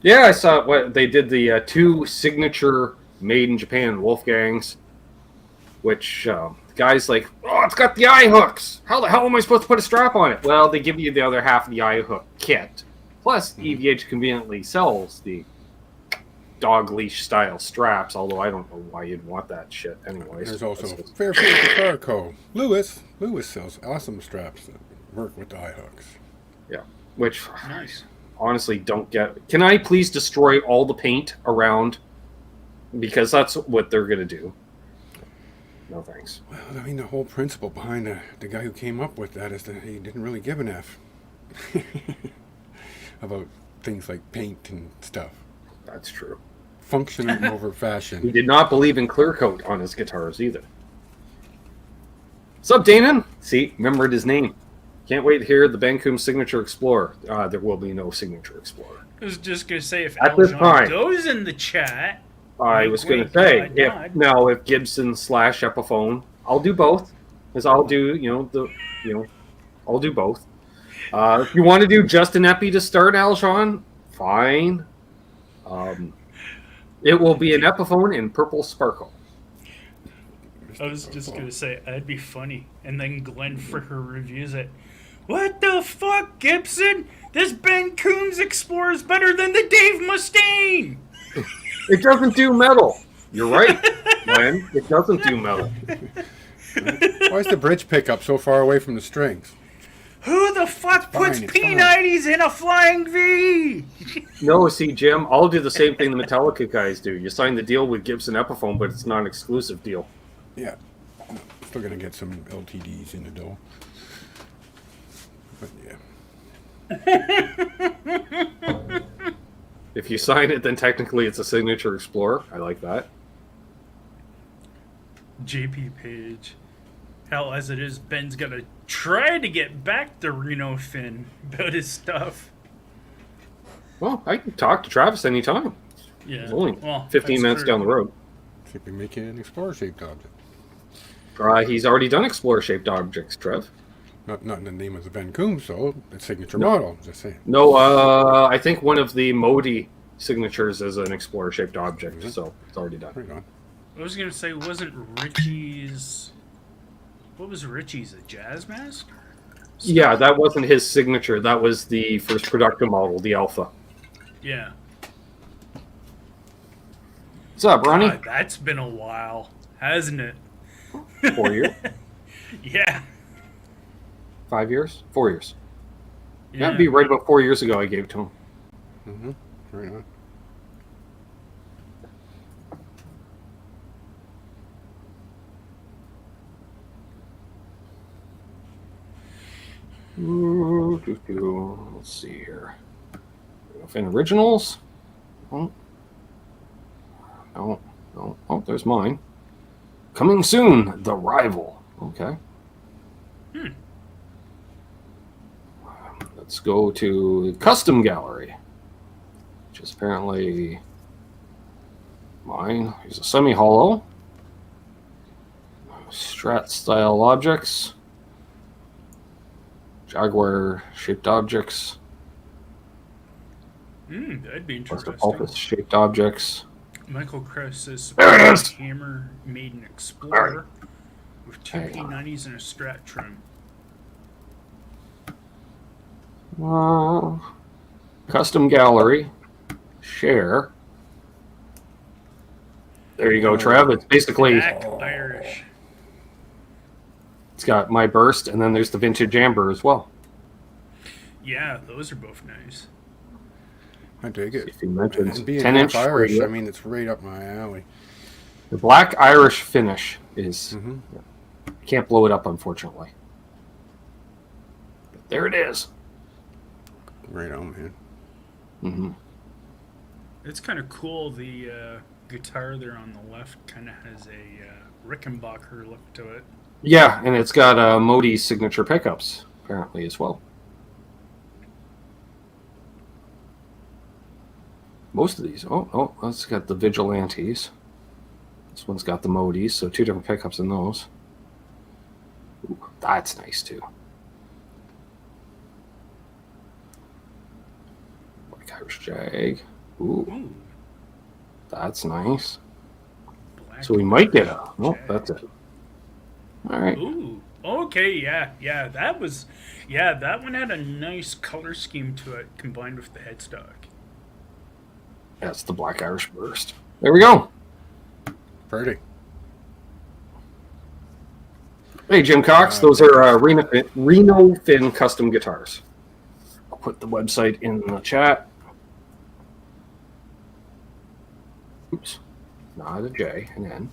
Yeah, I saw what they did, the 2 signature made in Japan Wolfgangs, which the guy's like, oh, it's got the eye hooks. How the hell am I supposed to put a strap on it? Well, they give you the other half of the eye hook kit. Plus, EVH conveniently sells the dog leash style straps, although I don't know why you'd want that shit anyways. There's also Fairfield Guitar Co. Lewis sells awesome straps that work with the eye hooks. Yeah, which Nice. honestly don't get. Can I please destroy all the paint around? Because that's what they're going to do. No thanks. Well, I mean, the whole principle behind the guy who came up with that is that he didn't really give an F about things like paint and stuff. That's true. Function over He fashion. did not believe in clear coat on his guitars either. What's up, Danon? See, remembered his name. Can't wait to hear the Ben Coombs Signature Explorer. There will be no Signature Explorer. I was just gonna say if At this Aljon time. goes in the chat. I Wait, was going to wait, say, God, if God. if Gibson / Epiphone, I'll do both, because I'll do I'll do both. If you want to do just an Epi to start, Aljon, fine. It will be an Epiphone in purple sparkle. I was just gonna say that'd be funny, and then Glenn Fricker reviews it. What the fuck, Gibson? This Ben Coombs Explorer is better than the Dave Mustaine. It doesn't do metal. You're right, Glenn. It doesn't do metal. Why is the bridge pickup so far away from the strings? Who the fuck puts It's fine. P90s in a Flying V? No, see, Jim, I'll do the same thing the Metallica guys do. You sign the deal with Gibson Epiphone, but it's not an exclusive deal. Yeah. Still going to get some LTDs in the dough. But yeah. If you sign it, then technically it's a Signature Explorer. I like that. JP Page. Hell, as it is, Ben's gonna try to get back to Reno Fin about his stuff. Well, I can talk to Travis anytime. Yeah. It's only well, 15 that's minutes true. down the road. See if we can make it an Explorer-shaped object. He's already done Explorer-shaped objects, Trev. Not in the name of the Ben Coombs, though. It's signature No. model, just saying. No, I think one of the Modi signatures is an Explorer-shaped object, so it's already done. Right on. I was gonna say, wasn't Richie's... What was Richie's? A jazz mask? Yeah, that wasn't his signature. That was the first production model, the Alpha. Yeah. What's up, Ronnie? God, that's been a while, hasn't it? 4 years? Yeah. 5 years? 4 years. Yeah. That'd be right about 4 years ago I gave it to him. Mm-hmm. Right on. Let's see here. Fin Originals? Oh. No. Oh, there's mine. Coming soon, The Rival. Okay. Let's go to the Custom Gallery, which is apparently mine. Here's a semi-hollow. Strat style objects. Jaguar shaped objects. That'd be Buster interesting. Pulpus shaped objects. Michael Krauss says There it is! Hammer made an Explorer with two Hang on. P90s and a Strat trim. Custom Gallery. Share. There you go, Trev. It's basically, Black Irish. it's got my burst, and then there's the vintage amber as well. Yeah, those are both nice. I dig it. If you mentioned And being 10-inch half Irish, radio. I mean, it's right up my alley. The black Irish finish is, Mm-hmm. can't blow it up, unfortunately. But there it is. Right on, man. Mm-hmm. It's kind of cool. The guitar there on the left kind of has a Rickenbacker look to it. Yeah, and it's got Modi's signature pickups, apparently, as well. most of these. Oh, that's got the Vigilantes. This one's got the Modis, so 2 different pickups in those. Ooh, that's nice too. Black Irish Jag. Ooh, that's nice. Black So we might get a. Oh, Jag. that's it. All right. Ooh. Okay, yeah. That one had a nice color scheme to it combined with the headstock. That's the Black Irish Burst. There we go. Pretty. Hey, Jim Cox. Those are Reno Fin Custom Guitars. I'll put the website in the chat. Oops. Not a J, an N.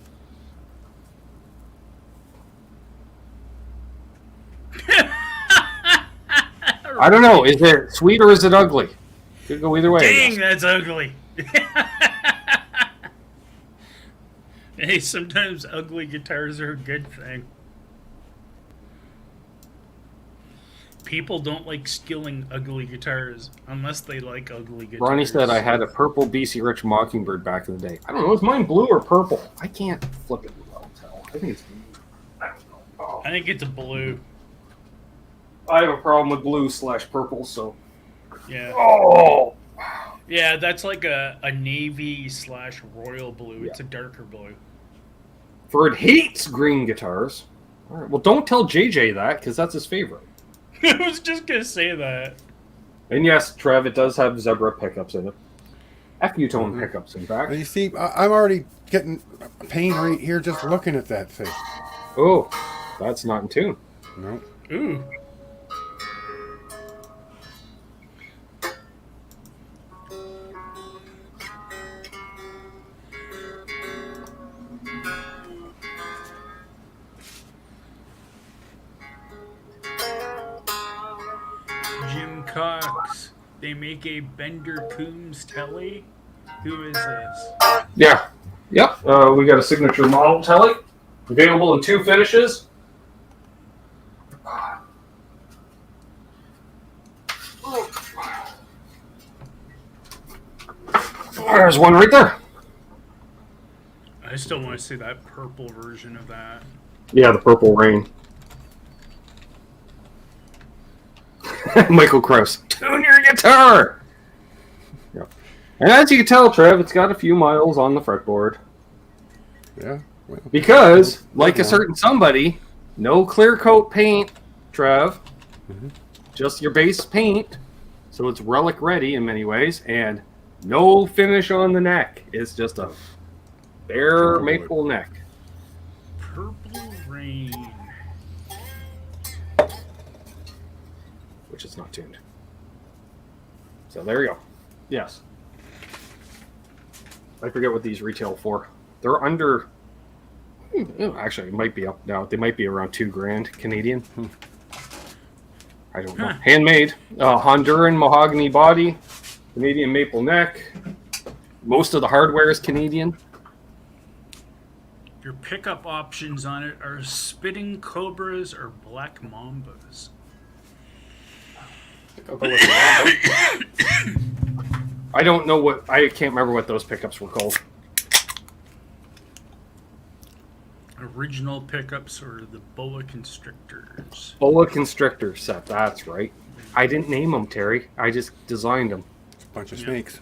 I don't know. Is it sweet or is it ugly? Could go either way. Dang, that's ugly. Hey, sometimes ugly guitars are a good thing. People don't like skilling ugly guitars unless they like ugly guitars. Ronnie said I had a purple BC Rich Mockingbird back in the day. I don't know. Is mine blue or purple? I can't flip it well tell. I think it's blue. I don't know. Oh. I think it's a blue. I have a problem with blue / purple, so. Yeah. Oh! Yeah, that's like a navy / royal blue. It's a darker blue. Ferd hates green guitars. All right. Well, don't tell JJ that, because that's his favorite. I was just going to say that. And yes, Trev, it does have zebra pickups in it. FU-tone pickups, in fact. You see, I'm already getting pain right here just looking at that thing. Oh, that's not in tune. No. Ooh. Jim Cox. They make a Ben Coombs Tele. Who is this? Yeah. Yep. We got a signature model Tele. Available in 2 finishes. There's one right there. I still want to see that purple version of that. Yeah, the Purple Rain. Michael Krause. Tune your guitar! Yep. And as you can tell, Trev, it's got a few miles on the fretboard. Yeah. Well, Because, like a certain somebody, no clear coat paint, Trev. Just your base paint. So it's relic ready in many ways. And no finish on the neck. It's just a bare maple neck. Purple Rain. Which is not tuned. So there you go. Yes. I forget what these retail for. They're under. Actually, it might be up now. They might be around $2,000 Canadian. I don't know. Handmade. Honduran mahogany body. Canadian maple neck. Most of the hardware is Canadian. Your pickup options on it are Spitting Cobras or Black Mambas. I don't know what. I can't remember what those pickups were called. Original pickups or the Boa Constrictors. Boa Constrictor set. That's right. I didn't name them, Terry. I just designed them. it's a bunch of snakes.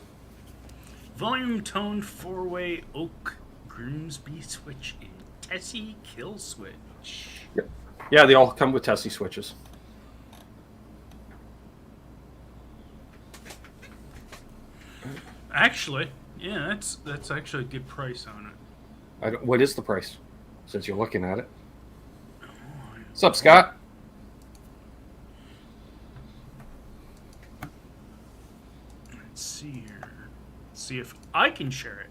Volume toned 4-way oak Grimsby switch in Tesi kill switch. Yep. Yeah, they all come with Tesi switches. Actually, yeah, that's actually a good price on it. What is the price? Since you're looking at it. What's up, Scott? Let's see here. Let's see if I can share it.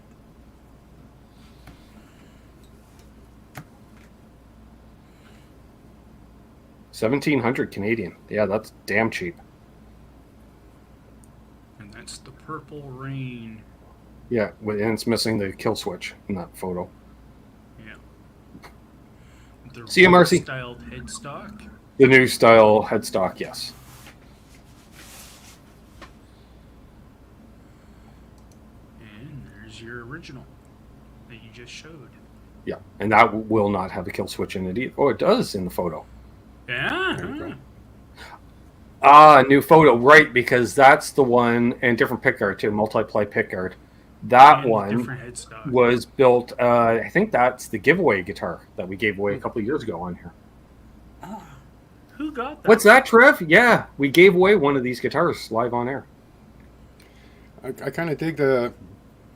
$1,700 Canadian. Yeah, that's damn cheap. And that's the Purple Rain. Yeah, and it's missing the kill switch in that photo. Yeah. The See you, Marcy. styled headstock. The new style headstock, yes. original that you just showed. Yeah, and that will not have a kill switch in it either. Oh, it does in the photo. Yeah. There you Ah, new photo, right? Because that's the one, and different pickguard too, multiply pickguard. That And one different headstock. was built. I think that's the giveaway guitar that we gave away a couple of years ago on here. Who got that? What's that, Trev? Yeah, we gave away one of these guitars live on air. I kind of dig the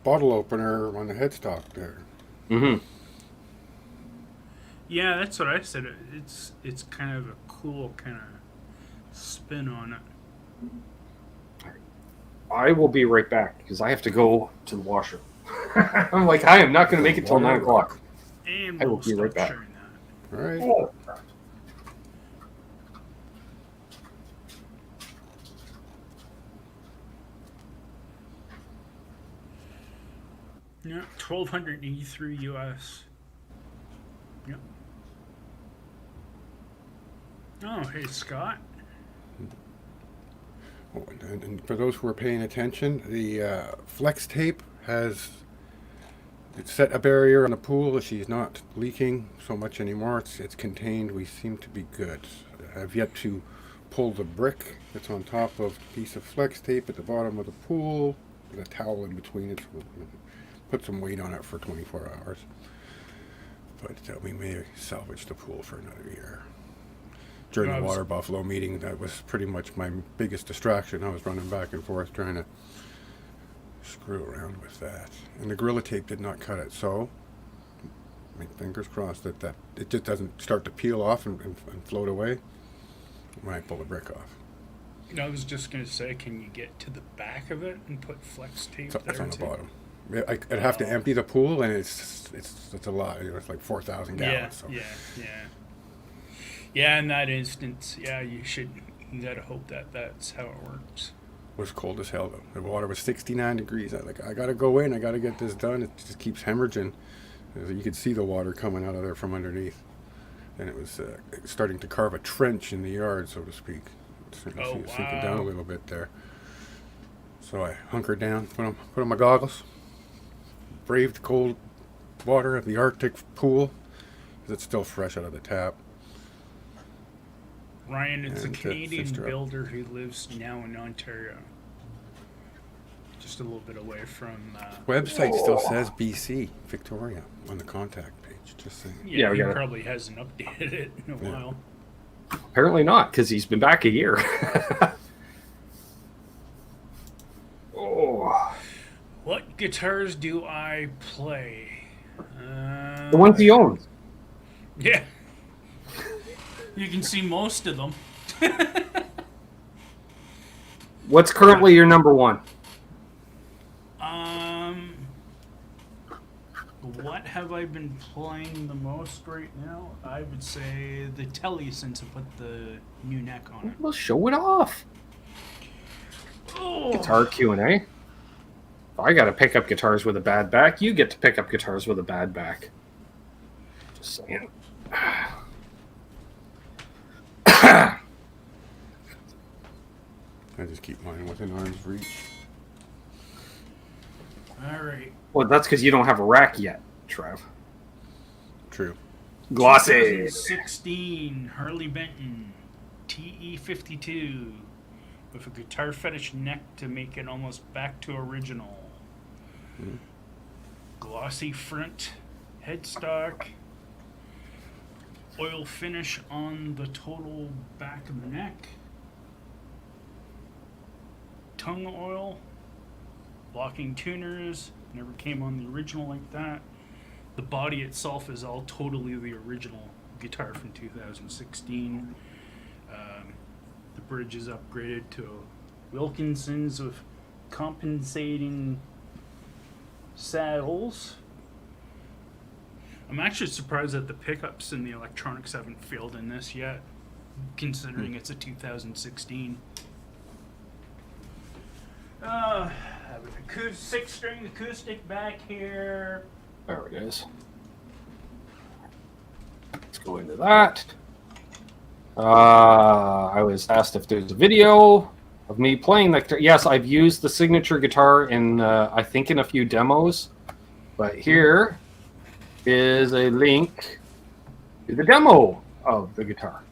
bottle opener on the headstock there. Mm-hmm. Yeah, that's what I said. It's kind of a cool kind of spin on it. I will be right back because I have to go to the washer. I'm like, I am not going to make it till 9 o'clock. And I will we'll be right start back. sharing that. All right. Oh. Yeah, $1,283 US. Yep. Oh, hey Scott. Oh, and for those who are paying attention, the flex tape has set a barrier on the pool. She's not leaking so much anymore. It's contained. We seem to be good. I have yet to pull the brick that's on top of a piece of flex tape at the bottom of the pool with a towel in between it. So we'll put some weight on it for 24 hours. But we may salvage the pool for another year. During the Water Buffalo meeting, that was pretty much my biggest distraction. I was running back and forth trying to screw around with that. And the Gorilla Tape did not cut it, so my fingers crossed that it just doesn't start to peel off and float away when I pull the brick off. I was just going to say, can you get to the back of it and put flex tape So there it's on the too? bottom. I'd have to empty the pool, and it's a lot. It's like 4,000 gallons. Yeah, So. Yeah, in that instance, yeah, you gotta hope that's how it works. It was cold as hell, though. The water was 69 degrees. I got to go in. I got to get this done. It just keeps hemorrhaging. You could see the water coming out of there from underneath. And it was starting to carve a trench in the yard, so to speak. Sinking down a little bit there. So I hunkered down, put on my goggles, braved the cold water of the Arctic pool, because it's still fresh out of the tap. Ryan, it's a And Canadian fixed her up. builder who lives now in Ontario. Just a little bit away from... Website still says BC, Victoria, on the contact page, just saying. Yeah, we he got it. probably hasn't updated it in a while. Apparently not, because he's been back a year. Oh, What guitars do I play? the ones he owns. Yeah. You can see most of them. What's currently your number one? What have I been playing the most right now? I would say the Tele, since I put the new neck on it. Well, show it off. Oh. Guitar Q&A. If I got to pick up guitars with a bad back, you get to pick up guitars with a bad back. Just saying. I just keep mine within arm's reach. All right. Well, that's because you don't have a rack yet, Trev. True. Glossy. 2016 Harley Benton TE52 with a guitar fetish neck to make it almost back to original. Mhm. Glossy front headstock. Oil finish on the total back of the neck. Tongue oil. Locking tuners. Never came on the original like that. The body itself is all totally the original guitar from 2016. The bridge is upgraded to Wilkinson's with compensating saddles. I'm actually surprised that the pickups and the electronics haven't failed in this yet, considering it's a 2016. I have an 6-string acoustic back here. There it is. Let's go into that. I was asked if there's a video of me playing the guitar. Yes, I've used the signature guitar in, I think, in a few demos. But here is a link to the demo of the guitar.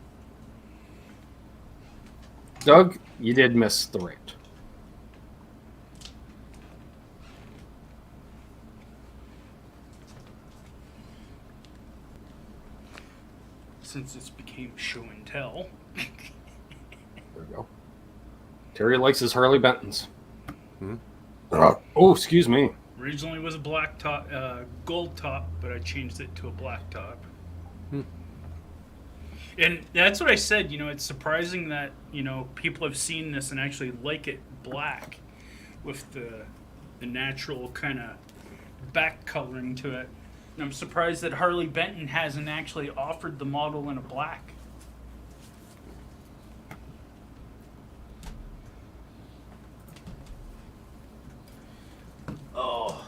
Doug, you did miss the rant. Since it's became show and tell. There we go. Terry likes his Harley Bentons. Hmm? Oh, excuse me. Originally was a black top, gold top, but I changed it to a black top. Hmm. And that's what I said. You know, it's surprising that people have seen this and actually like it black, with the natural kind of back coloring to it. And I'm surprised that Harley Benton hasn't actually offered the model in a black. Oh.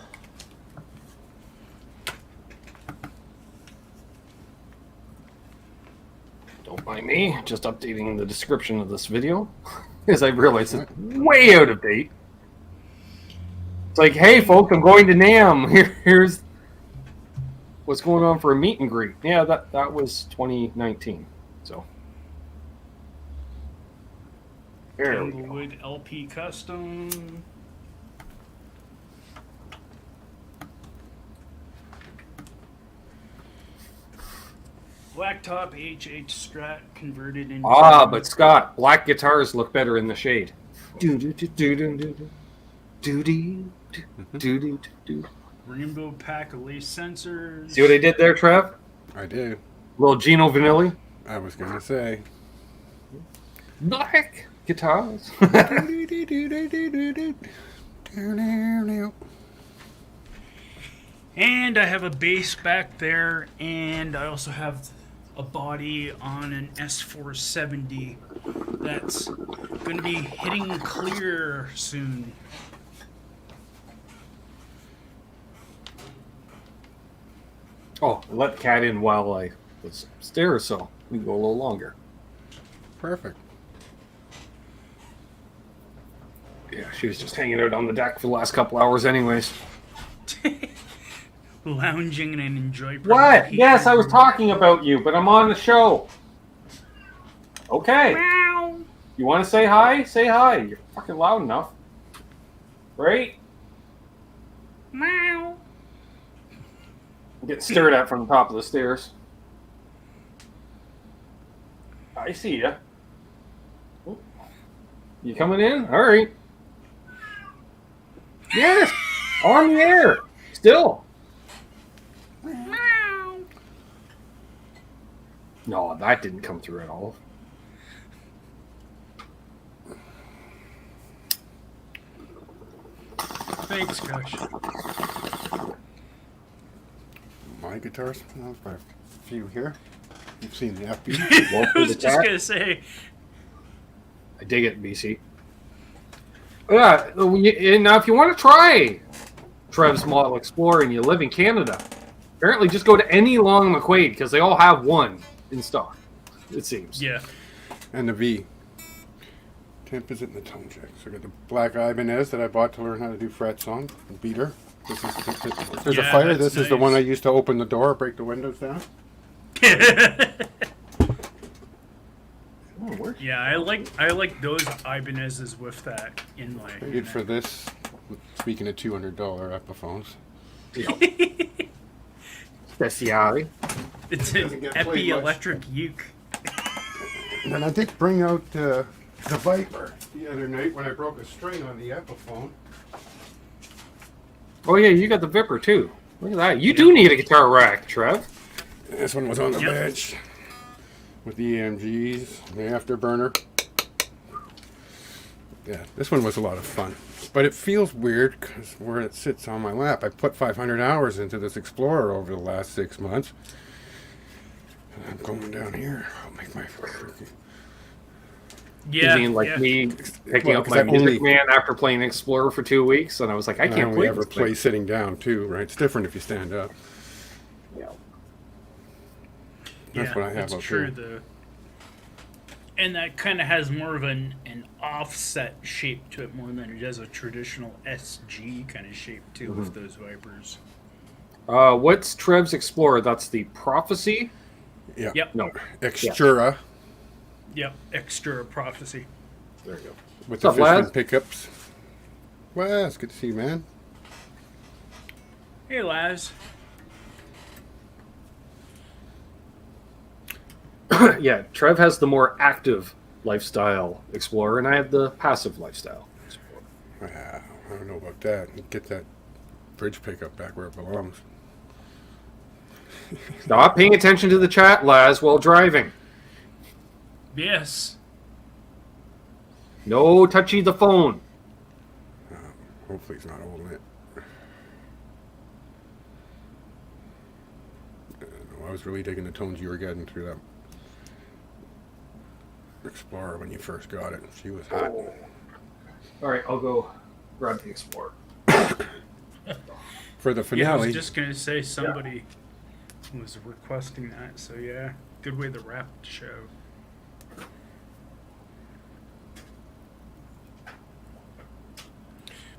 Don't mind me, just updating the description of this video as I realize it's way out of date. It's like, hey folks, I'm going to NAM. Here's what's going on for a meet and greet. Yeah, that was 2019. So there we go. Tanglewood LP Custom. Blacktop HH Strat converted into. But Scott, black guitars look better in the shade. Rainbow pack of lace sensors. See what I did there, Trev? I do. Little Gino Vanilli. I was gonna say. Black guitars. And I have a bass back there, and I also have a body on an S470 that's going to be hitting clear soon. Oh, I let the cat in while I was upstairs, so we can go a little longer. Perfect. Yeah, she was just hanging out on the deck for the last couple hours anyways. Lounging and enjoy. What? Yes, I was talking about you, but I'm on the show. Okay. Meow. You want to say hi? Say hi. You're fucking loud enough. Right? Meow. I'm getting stared at from the top of the stairs. I see ya. You coming in? All right. Yes. On the air. Still. Meow. No, that didn't come through at all. Thanks, Coach. My guitars? No, I've got a few here. You've seen the FB. I was just going to say. I dig it, BC. Yeah, and now if you want to try Trev's Model Explorer and you live in Canada, apparently just go to any Long McQuaid because they all have one in stock, it seems. Yeah. And the V. Temp is it in the tone check. So I got the black Ibanez that I bought to learn how to do frets on. The beater. This is if there's a Yeah, fire, that's this is the nice. one I used to open the door, break the windows down. Oh, where's Yeah, I like those Ibanez's with that inlay. Paid for this. Speaking of $200 Epiphones. Speciale? It's an Doesn't get played Epi much. electric uke. And then I did bring out the Viper the other night when I broke a string on the Epiphone. Oh yeah, you got the Viper too. Look at that. You do need a guitar rack, Trev. This one was on the Yep. bench with the EMGs, the afterburner. Yeah, this one was a lot of fun. But it feels weird because where it sits on my lap. I put 500 hours into this Explorer over the last 6 months. And I'm going down here. I'll make my Yeah, You mean like yeah. me picking Well, up 'cause my I only- Music Man after playing Explorer for 2 weeks, and I was like, I I can't only play ever this play thing. sitting down too, right? It's different if you stand up. Yeah. That's what I have that's up true. here. And that kind of has more of an offset shape to it more than it does a traditional SG kind of shape too with those Vipers. What's Trev's Explorer? That's the Prophecy? Yeah. Yep. No. Extura Yep. Extra prophecy. There you go. with What's the up, Fishman Laz? pickups. Well, it's good to see you, man. Hey, Laz. Yeah, Trev has the more active lifestyle Explorer, and I have the passive lifestyle Explorer. Wow, I don't know about that. Get that bridge pickup back where it belongs. Stop paying attention to the chat, Laz, while driving. Yes. No touchy the phone. Hopefully he's not holding it. I was really digging the tones you were getting through that Explorer when you first got it. She was hot. All right, I'll go grab the Explorer. For the Yeah, I finale, was just gonna say somebody was requesting that. So yeah, good way to wrap the show.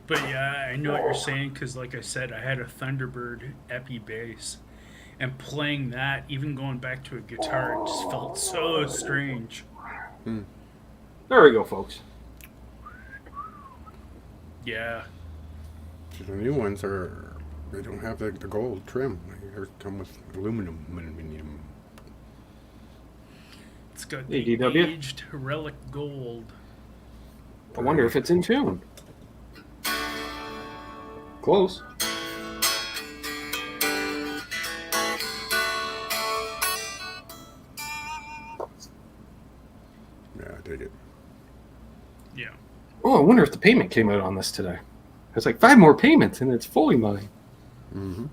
But yeah, I know what you're saying because, like I said, I had a Thunderbird Epi bass, and playing that, even going back to a guitar, it just felt so strange. There we go, folks. Yeah, the new ones they don't have the gold trim. They come with aluminum. it's got Hey, the DW. aged relic gold. I wonder if it's in tune. Close. Yeah, I dig it. Yeah. Oh, I wonder if the payment came out on this today. It's like 5 more payments, and it's fully mine. Mm-hmm.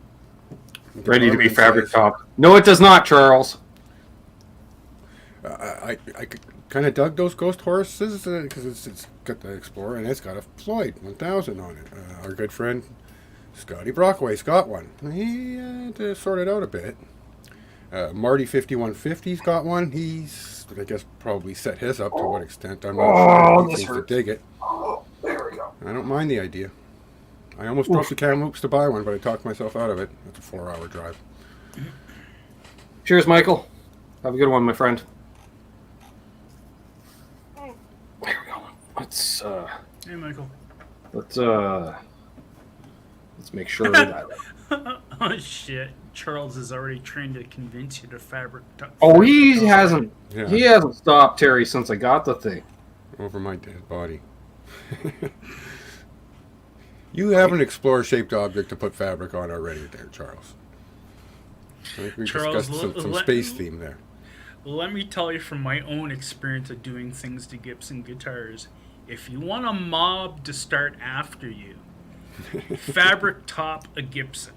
Ready to be fabric top. No, it does not, Charles. I kind of dug those ghost horses because it's got the Explorer and it's got a Floyd 1000 on it. Our good friend Scotty Brockway's got one. He had to sort it out a bit. Marty 5150's got one. He's, I guess, probably set his up to what extent. I'm not sure. He this seems to hurts. dig it. Oh, there we go. I don't mind the idea. I almost dropped the Canucks to buy one, but I talked myself out of it. It's a 4-hour drive. Cheers, Michael. Have a good one, my friend. There we go. Let's Hey, Michael. let's make sure that. Oh shit! Charles is already trying to convince you to fabric. Oh, he hasn't. Yeah. He hasn't stopped, Terry, since I got the thing. Over my dead body. You have an Explorer-shaped object to put fabric on already there, Charles. I think we Charles, discussed some space theme there. Let me tell you from my own experience of doing things to Gibson guitars. If you want a mob to start after you, fabric top a Gibson,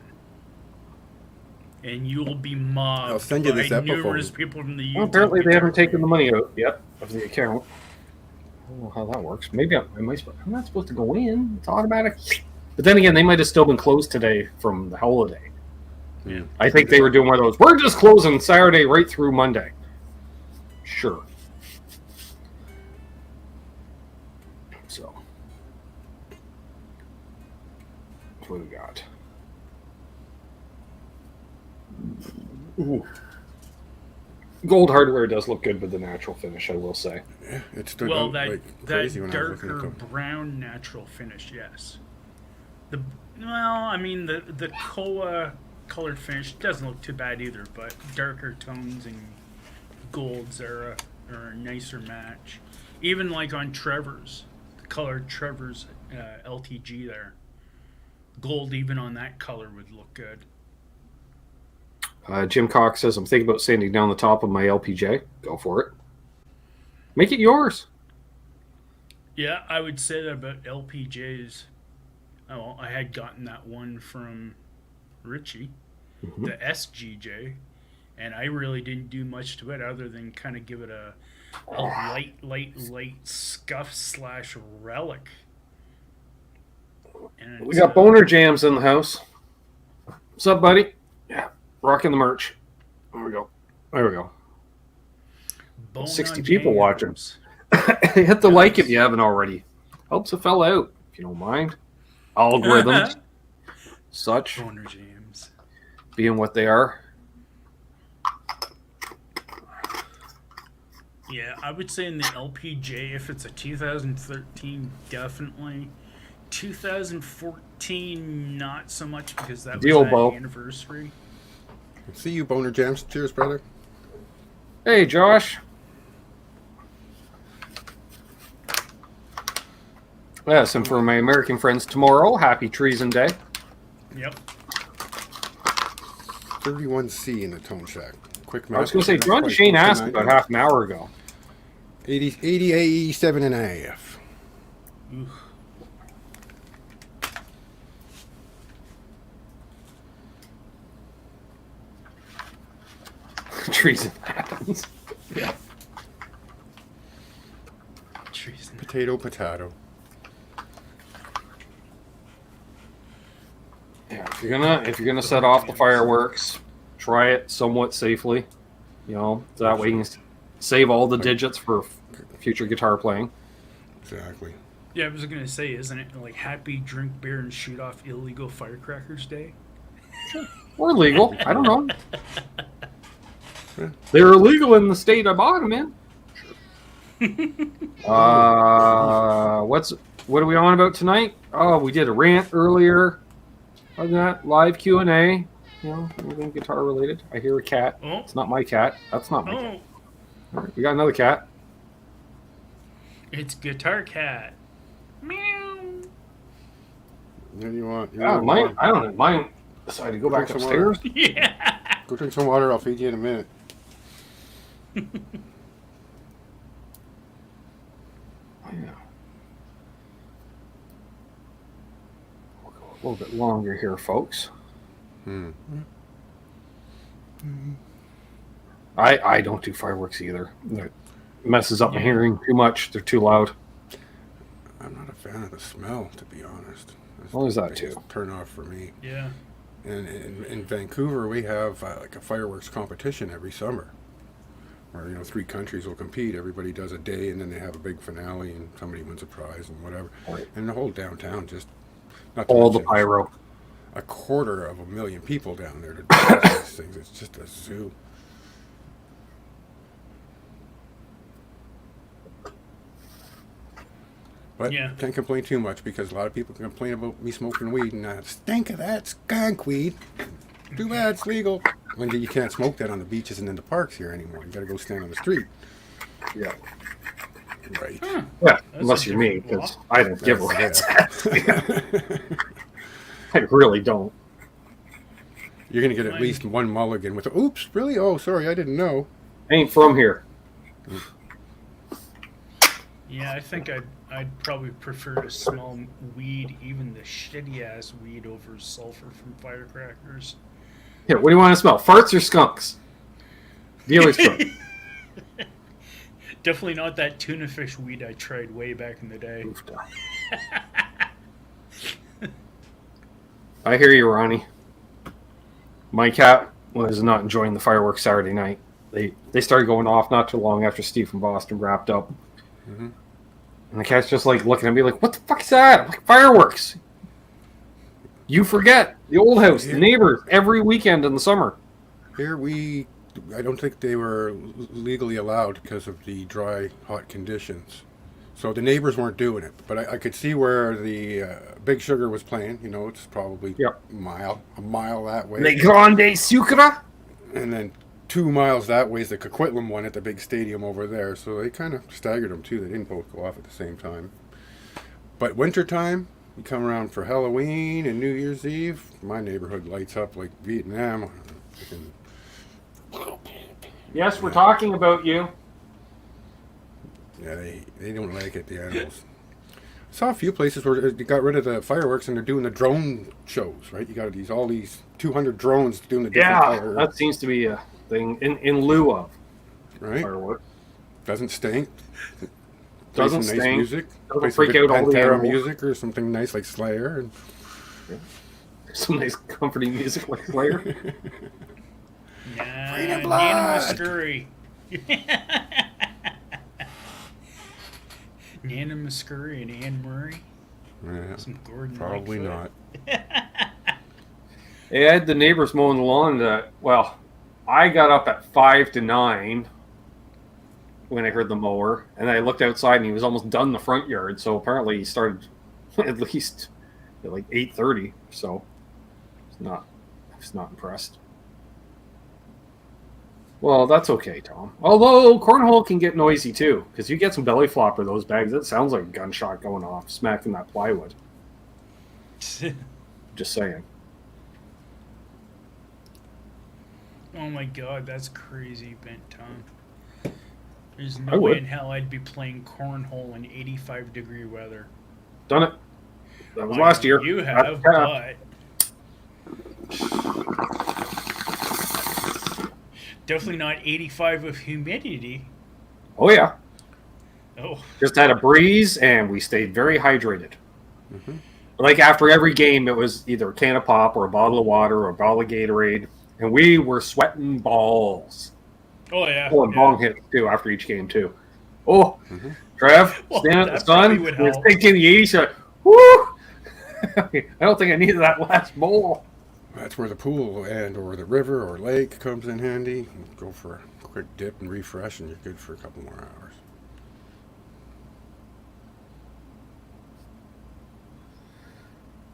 and you will be mobbed I'll send you by this Epiphone. numerous people from the YouTube. Well, apparently they haven't guitar taken the money out yet of the account. I don't know how that works. Maybe I'm not supposed to go in. It's automatic. But then again, they might have still been closed today from the holiday. Yeah. I think they were doing one of those. We're just closing Saturday right through Monday. Sure. So, what do we got? Ooh. Gold hardware does look good with the natural finish, I will say. Yeah, it stood Well, out that like that crazy when I was looking darker at them. brown natural finish, yes. The Koa colored finish doesn't look too bad either, but darker tones and golds are a nicer match. Even like on Trevor's, the colored Trevor's LTG there, gold even on that color would look good. Jim Cox says, I'm thinking about sanding down the top of my LPJ. Go for it. Make it yours. Yeah, I would say that about LPJs. Oh, I had gotten that one from Richie, the SGJ, and I really didn't do much to it other than kind of give it a light scuff / relic. And We got boner jams in the house. What's up, buddy? Yeah, rocking the merch. There we go. There we go. Bone 60 on people watching. jams. Hit the like if you haven't already. Helps a fella out, if you don't mind. Algorithms. Such. Boner jams. being what they are. Yeah, I would say in the LPJ, if it's a 2013, definitely. 2014, not so much because that Deal, was Bo. that anniversary. See you, Boner Jams. Cheers, brother. Hey, Josh. Yes, and for my American friends tomorrow, happy Treason Day. Yep. 31C in the Tone Shack. Quick math. I was going to say, John Shane asked about half an hour ago. 80 AE 7.5. Oof. Treason happens. Yeah. Treason. Potato. Yeah, if you're gonna set off the fireworks, try it somewhat safely. You know, so that way you can save all the digits for future guitar playing. Exactly. Yeah, I was going to say, isn't it like Happy Drink Beer and Shoot Off Illegal Firecrackers Day? Or legal. I don't know. They're illegal in the state I bought them in. What are we on about tonight? Oh, we did a rant earlier. Other than that, live Q&A. You know, anything guitar related. I hear a cat. Oh. It's not my cat. That's not my cat. Oh, All right, we got another cat. it's Guitar Cat. Meow. What do you want? Yeah, mine. I don't know. Mine decided to go back Drink some upstairs. Yeah. Go drink some water. I'll feed you in a minute. Yeah. We'll go a little bit longer here, folks. I don't do fireworks either. It messes up my hearing too much. They're too loud. I'm not a fan of the smell, to be honest. Well, there's that It's too. a turn off for me. Yeah. And in Vancouver, we have like a fireworks competition every summer, where 3 countries will compete. Everybody does a day, and then they have a big finale, and somebody wins a prize and whatever. Right. And the whole downtown just not to All the mention pyro. 250,000 people down there to do these things. It's just a zoo. But Yeah. can't complain too much because a lot of people complain about me smoking weed and I stink of that skunk weed. Too bad it's legal. And you can't smoke that on the beaches and in the parks here anymore. You got to go stand on the street. Yeah. Right. Yeah, That's unless a you're me, different because I don't give a That's rat's ass. I really don't. You're going to get at least one mulligan with a, oops, really? Oh, sorry, I didn't know. I ain't from here. Yeah, I think I'd probably prefer to smell weed, even the shitty ass weed, over sulfur from firecrackers. Here, what do you want to smell? Farts or skunks? Dealer's choice. Definitely not that tuna fish weed I tried way back in the day. I hear you, Ronnie. My cat was not enjoying the fireworks Saturday night. They started going off not too long after Steve from Boston wrapped up. Mm-hmm. And the cat's just like looking at me like, what the fuck is that? I'm like, fireworks. You forget. The old house, the neighbors, every weekend in the summer. Here I don't think they were legally allowed because of the dry, hot conditions. So the neighbors weren't doing it. But I could see where the Big Sugar was playing. It's probably a mile that way. Le Grande Sucre. And then 2 miles that way is the Coquitlam one at the big stadium over there. So they kind of staggered them too. They didn't both go off at the same time. But wintertime, you come around for Halloween and New Year's Eve, my neighborhood lights up like Vietnam. Yes, we're talking about you. Yeah, they don't like it, the animals. I saw a few places where they got rid of the fireworks and they're doing the drone shows, right? You got all these 200 drones doing the different color. That seems to be a thing in lieu of fireworks. Doesn't stink. Doesn't some stink. nice music. Doesn't Play some freak good out all the Pantera animals. music or something nice like Slayer. And Some nice comforting music like Slayer. Nah, blood. Nana Muscuri. Nana Muscuri and Anne Murray. yeah, Some Gordon probably Lightfoot. not. I had the neighbors mowing the lawn. I got up at 5 to 9 when I heard the mower, and I looked outside, and he was almost done the front yard. So apparently, he started at least at like 8:30. So I was not impressed. Well, that's okay, Tom. Although cornhole can get noisy too, because you get some belly flop or those bags. It sounds like a gunshot going off, smacking that plywood. Just saying. Oh my god, that's crazy, Benton. There's I no would. way in hell I'd be playing cornhole in 85-degree weather. Done it. That was I last know year. You have, That's- but definitely not 85 with humidity. Oh yeah. Oh, Just had a breeze, and we stayed very hydrated. Mm-hmm. Like after every game, it was either a can of pop or a bottle of water or a bottle of Gatorade, and we were sweating balls. oh yeah. Oh, and yeah. bong hits too after each game too. Oh, Mm-hmm. Trev, Well, stand at that the sun. probably would We're help. thinking the 80s. Woo! I don't think I needed that last bowl. That's where the pool and or the river or lake comes in handy. Go for a quick dip and refresh, and you're good for a couple more hours.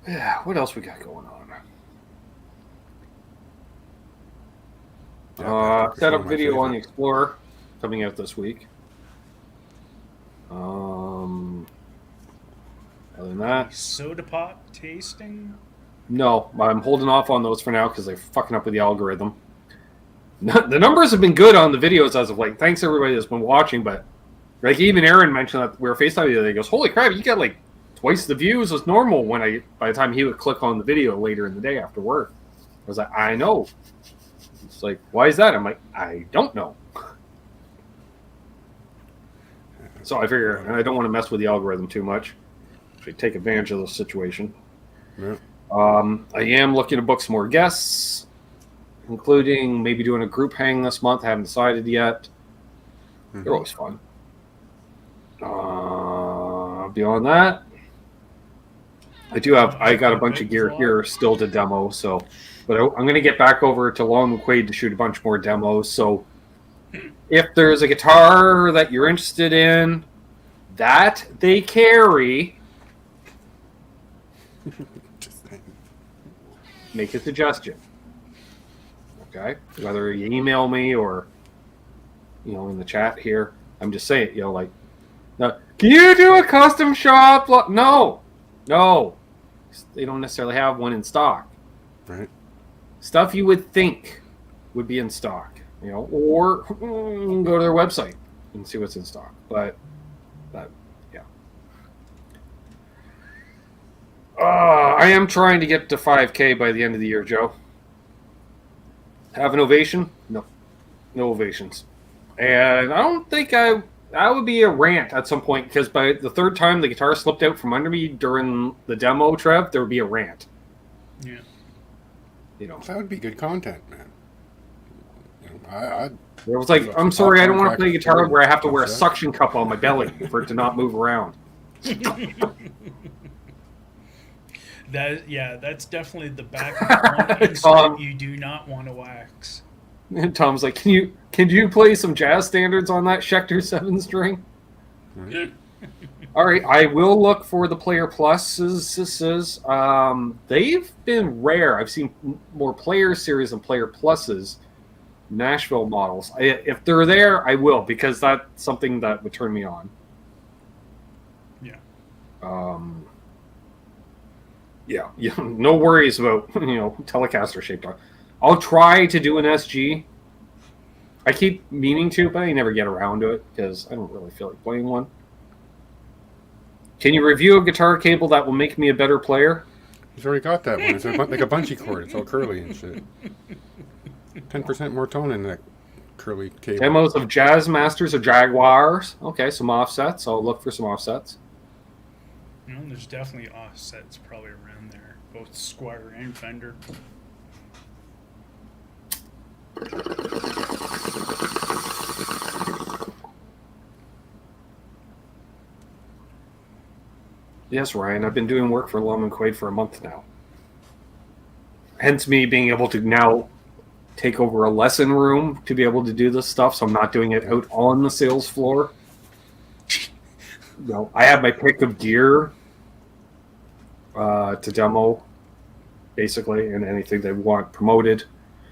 Yeah, what else we got going on? Set up video on the Explorer coming out this week. Other than that, Soda pop tasting. no, I'm holding off on those for now because they're fucking up with the algorithm. The numbers have been good on the videos as of late. Thanks everybody that's been watching, but like even Aaron mentioned that we were FaceTime the other day. He goes, "Holy crap, you got like twice the views as normal." By the time he would click on the video later in the day after work, I was like, "I know." It's like, why is that? I'm like, I don't know. So I figure, and I don't want to mess with the algorithm too much. So take advantage of the situation. Yeah. I am looking to book some more guests, including maybe doing a group hang this month. I haven't decided yet. Mm-hmm. They're always fun. Beyond that, I got a bunch of gear here still to demo. So, but I'm going to get back over to Long McQuaid to shoot a bunch more demos. So, if there's a guitar that you're interested in that they carry, Just saying. make a suggestion. Okay, whether you email me or in the chat here. I'm just saying, like, no, can you do a custom shop? No, they don't necessarily have one in stock. Right. Stuff you would think would be in stock, or go to their website and see what's in stock. But yeah. I am trying to get to 5K by the end of the year, Joe. Have an ovation? No ovations. And I don't think that would be a rant at some point, because by the third time the guitar slipped out from under me during the demo, Trev, there would be a rant. Yeah. That would be good content, man. I It was like, I'm sorry, I don't want to play guitar where I have to wear a suction cup on my belly for it to not move around. That's definitely the back of one instrument you do not want to wax. And Tom's like, can you play some jazz standards on that Schecter 7-string? All right, I will look for the Player Pluses. They've been rare. I've seen more Player Series and Player Pluses, Nashville models. If they're there, I will, because that's something that would turn me on. Yeah. Yeah, no worries about Telecaster shaped on. I'll try to do an SG. I keep meaning to, but I never get around to it because I don't really feel like playing one. Can you review a guitar cable that will make me a better player? He's already got that one. It's like a bungee cord. It's all curly and shit. 10% more tone in that curly cable. Demos of Jazz Masters or Jaguars. Okay, some offsets. I'll look for some offsets. There's definitely offsets probably around there, both Squire and Fender. Yes, Ryan, I've been doing work for Long McQuaid for a month now. hence me being able to now take over a lesson room to be able to do this stuff, so I'm not doing it out on the sales floor. I have my pick of gear to demo, basically, and anything they want promoted.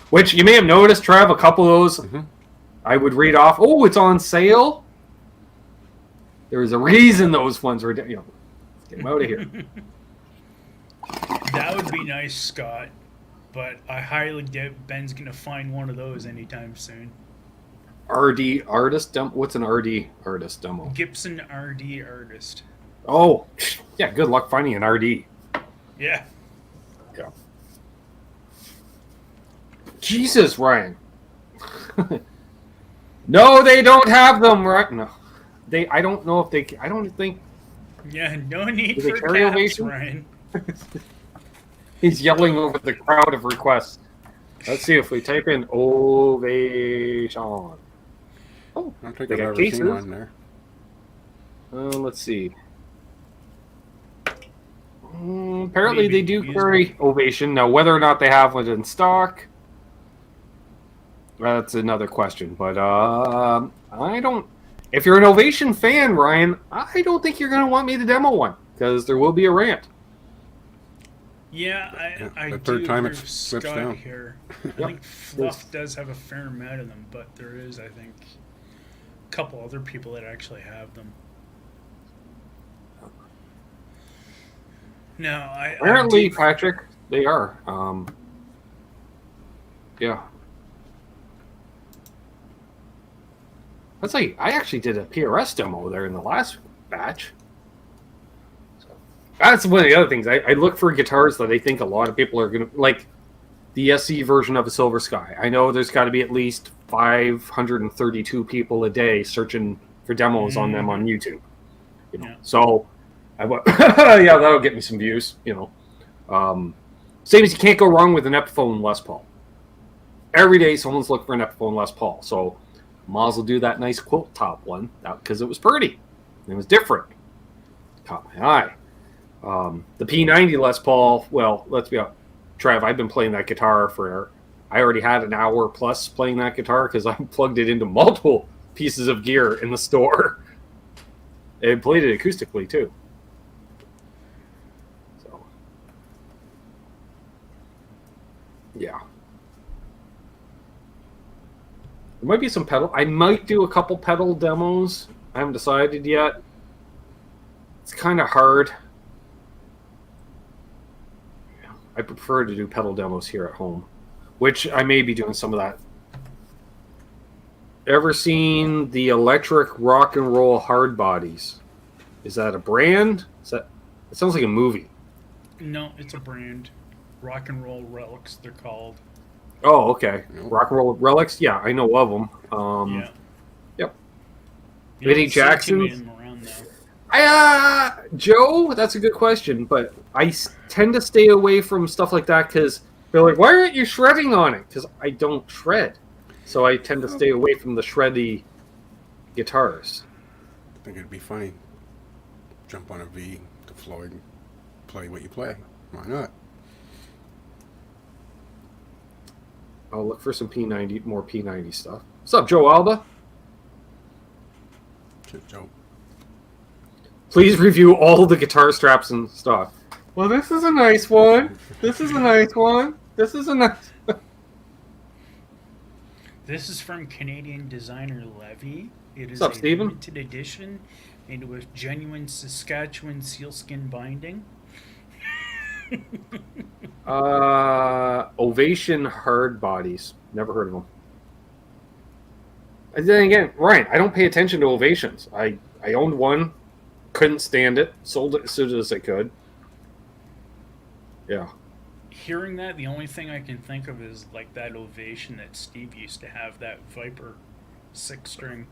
Which you may have noticed, Trev, a couple of those I would read off. Oh, it's on sale. There's a reason those ones were, get them out of here. That would be nice, Scott. But I highly doubt Ben's going to find one of those anytime soon. RD artist demo? What's an RD artist demo? Gibson RD artist. Oh, yeah, good luck finding an RD. Yeah. Yeah. Jesus, Ryan. No, they don't have them, right? No. I don't know if they... I don't think... Yeah, no need Do they for carry caps, ovation? Ryan. He's yelling over the crowd of requests. Let's see if we type in ovation. Oh, I don't think they I've got ever cases. seen one there. Let's see. Apparently Maybe they do use carry ovation. Now, whether or not they have it in stock, that's another question. But I don't... If you're an Ovation fan, Ryan, I don't think you're going to want me to demo one, because there will be a rant. Yeah, I the do third time agree it with slips Scott down. here. I think Fluff does have a fair amount of them, but there is, I think, a couple other people that actually have them. No, I Apparently, do- Patrick, they are. Yeah. That's like, I actually did a PRS demo there in the last batch. So that's one of the other things. I look for guitars that I think a lot of people are going to, like the SE version of a Silver Sky. I know there's got to be at least 532 people a day searching for demos on them on YouTube. Yeah. So, yeah, that'll get me some views, Same as you can't go wrong with an Epiphone Les Paul. Every day someone's looking for an Epiphone Les Paul. So, might as well do that nice quilt top one because it was pretty. It was different. Caught my eye. The P90 Les Paul, well, let's be honest. Trev, I've been playing that guitar I already had an hour plus playing that guitar because I plugged it into multiple pieces of gear in the store. And played it acoustically, too. So, yeah. There might be some pedal. I might do a couple pedal demos. I haven't decided yet. It's kind of hard. I prefer to do pedal demos here at home, which I may be doing some of that. Ever seen the electric rock and roll hard bodies? Is that a brand? It sounds like a movie. No, it's a brand. Rock and Roll Relics, they're called. Oh, okay. Nope. Rock and roll relics. Yeah, I know of them. Yeah. Yep. You Eddie don't see too many Jackson's? of them around now. Joe, that's a good question, but I tend to stay away from stuff like that because they're like, why aren't you shredding on it? Because I don't shred. So I tend to stay away from the shreddy guitars. I think it'd be funny. Jump on a V to Floyd, play what you play. Why not? I'll look for some P90, more P90 stuff. What's up, Joe Alba? Shit, Joe. Please review all the guitar straps in stock. Well, this is a nice one. This is a nice one. This is a nice... This is from Canadian designer Levy. It is What's up, a Steven? limited edition and with genuine Saskatchewan sealskin binding. Ovation hard bodies. Never heard of them. And then again, Ryan, I don't pay attention to Ovations. I owned one, couldn't stand it, sold it as soon as I could. Yeah. Hearing that, the only thing I can think of is like that Ovation that Steve used to have, that Viper 6-string.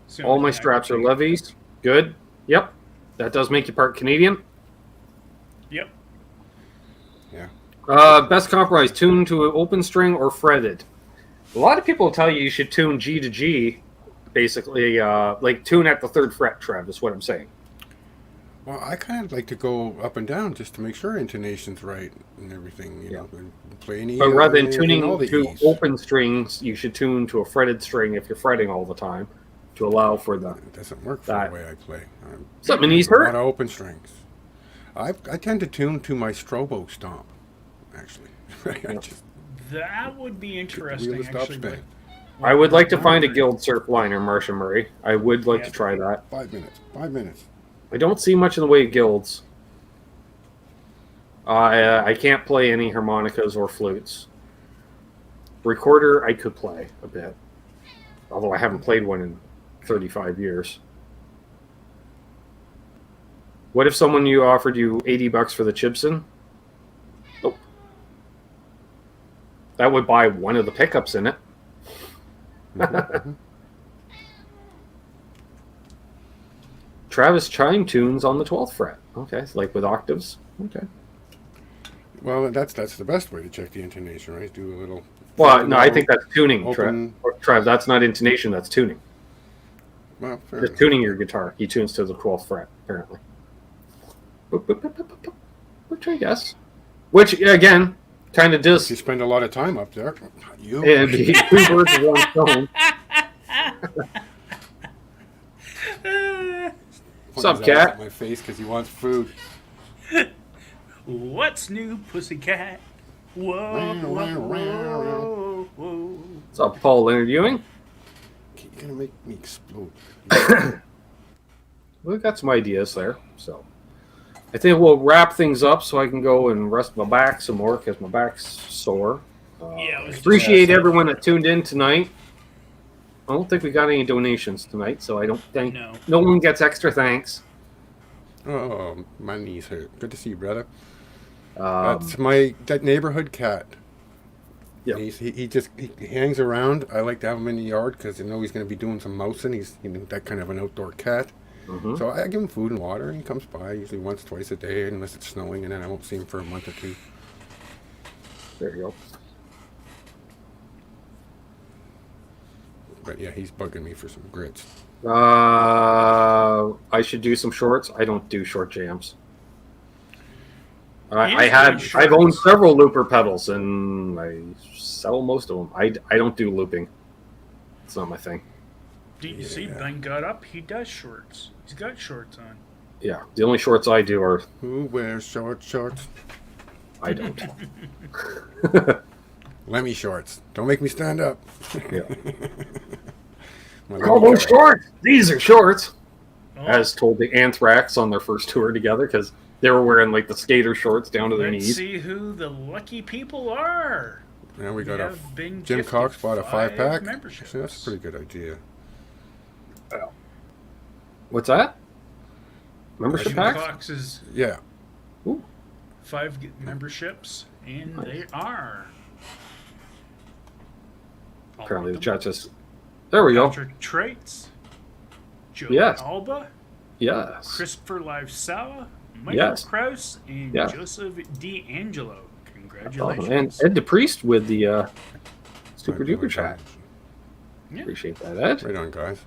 It's the All only my thing I straps can are think of. levies. Good. Yep. That does make you part Canadian. Yep. Yeah. Best compromise, tuned to an open string or fretted. A lot of people tell you should tune G to G, basically, like tune at the 3rd fret, Trev, is what I'm saying. Well, I kind of like to go up and down just to make sure intonation's right and everything, you know, and play any. But rather than tuning all the to E's. open strings, you should tune to a fretted string if you're fretting all the time to allow for the. It doesn't work for that. the way I play. Something he's A lot hurt. of open strings. I tend to tune to my strobo stomp, actually. I just That would be wheel interesting, the stop actually. spin. I would like to find a Guild Surf liner, Marcia Murray. I would like to try that. 5 minutes. 5 minutes. I don't see much in the way of guilds. I can't play any harmonicas or flutes. Recorder, I could play a bit. Although I haven't played one in 35 years. What if someone offered you $80 for the Gibson? Nope. That would buy one of the pickups in it. Travis chime tunes on the 12th fret. Okay, like with octaves. Okay. Well, that's the best way to check the intonation, right? Do a little. Well, no, I think that's tuning, Open. Trav. That's not intonation, that's tuning. Well, fair Just enough. tuning your guitar. He tunes to the 12th fret, apparently. Boop, boop, boop, boop, boop, boop. Which I guess. Which, again, kind of If does. you spend a lot of time up there, you. It'd be two birds with one stone. What's up, Points out cat? at my face because he wants food. What's new, pussycat? Whoa, whoa, whoa, whoa. What's up, Paul Leonard Ewing? You're gonna make me explode. We've got some ideas there, so I think we'll wrap things up so I can go and rest my back some more because my back's sore. Yeah, I was just Appreciate asking. everyone that tuned in tonight. I don't think we got any donations tonight, so I don't think no one gets extra thanks. Oh, my knees hurt. Good to see you, brother. That's That neighborhood cat. Yeah. He hangs around. I like to have him in the yard because I know he's going to be doing some mousing. He's that kind of an outdoor cat. Mm-hmm. So I give him food and water, and he comes by usually once, twice a day, unless it's snowing, and then I won't see him for a month or two. There you go. But yeah, he's bugging me for some grits. I should do some shorts. I don't do short jams. I've owned several looper pedals and I sell most of them. I don't do looping. It's not my thing. Did you see Ben got up? He does shorts. He's got shorts on. Yeah, the only shorts I do are Who wears shorts? I don't. Lemmy shorts. Don't make me stand up. Yeah. My Call Lemmy those shorts. shorts. These are shorts. Oh, As told the Anthrax on their first tour together because they were wearing like the skater shorts down to their let's knees. see who the lucky people are. Now we got a have been Jim gifted Cox bought a 5-pack. memberships. See, that's a pretty good idea. What's that? Membership Jim packs? Cox's Yeah. Ooh. 5 memberships, and they are. Apparently the chat just. There we go. Patrick Traits, Joe Yes. Alba, Yes. Christopher Livesawa, Michael Yes. Krause, and Yeah. Joseph D'Angelo. And Congratulations. Ed DePriest with the super duper chat. Yeah. Appreciate that, Ed. Right on, guys.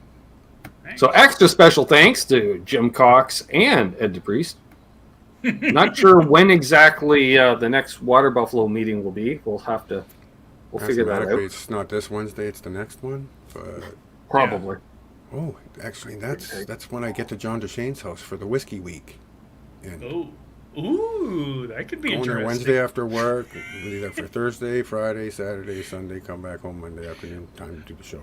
Thanks. So extra special thanks to Jim Cox and Ed DePriest. Not sure when exactly the next Water Buffalo meeting will be. We'll figure that Mathematically, out. it's not this Wednesday, it's the next one. But Probably. oh, actually, that's when I get to John DeShane's house for the whiskey week. And Ooh, that could be going there interesting. Wednesday after work, we'll be there for Thursday, Friday, Saturday, Sunday, come back home Monday afternoon, time to do the show.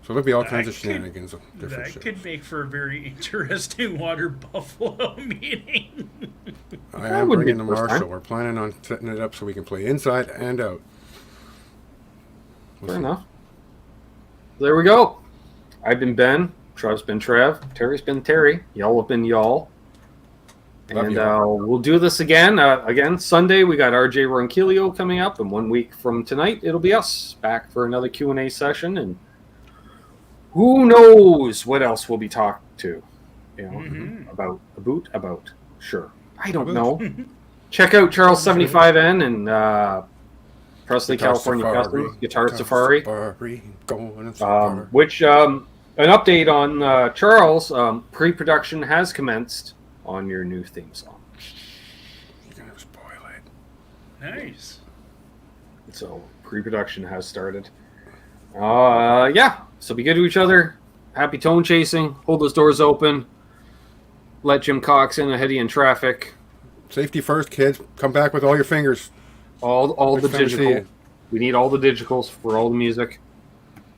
So there'll be all kinds of shenanigans of different That shows. could make for a very interesting Water Buffalo meeting. I That am wouldn't be bringing the the first Marshall. time. We're planning on setting it up so we can play inside and out. Fair enough. There we go. I've been Ben. Trev's been Trev. Terry's been Terry. Y'all have been y'all. Love And y'all. we'll do this again. Again, Sunday we got RJ Ronquillo coming up, and 1 week from tonight it'll be us back for another Q&A session. And who knows what else we'll be talking to? You know, about. Sure, I don't know. Check out Charles 75N and Presley, California Customs Guitar Safari. Going safari. Which an update on Charles. Pre-production has commenced on your new theme song. You're gonna spoil it. Nice. So pre-production has started. Yeah. So be good to each other. Happy tone chasing. Hold those doors open. Let Jim Cox in ahead of you in traffic. Safety first, kids. Come back with all your fingers. All the Next time you see digital. it. We need all the digitals for all the music.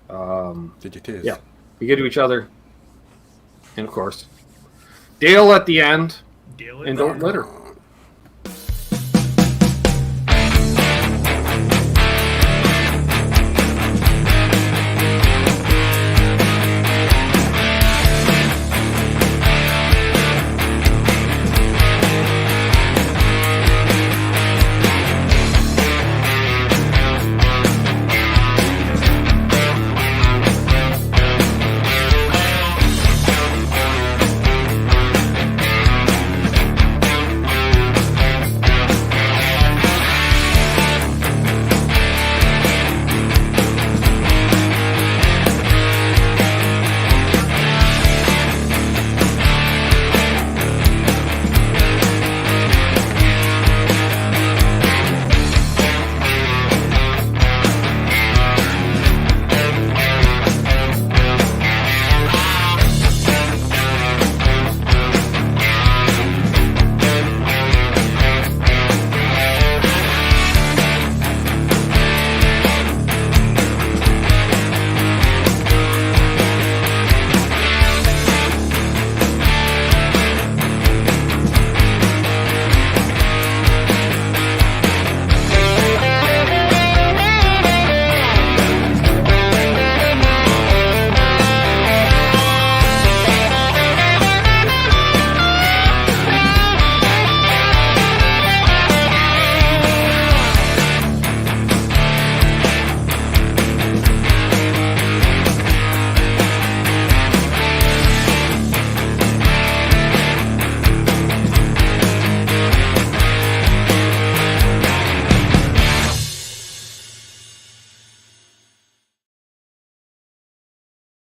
Digitiz. Yeah. Be good to each other. And of course, Dale at the end. Deal And it. don't litter.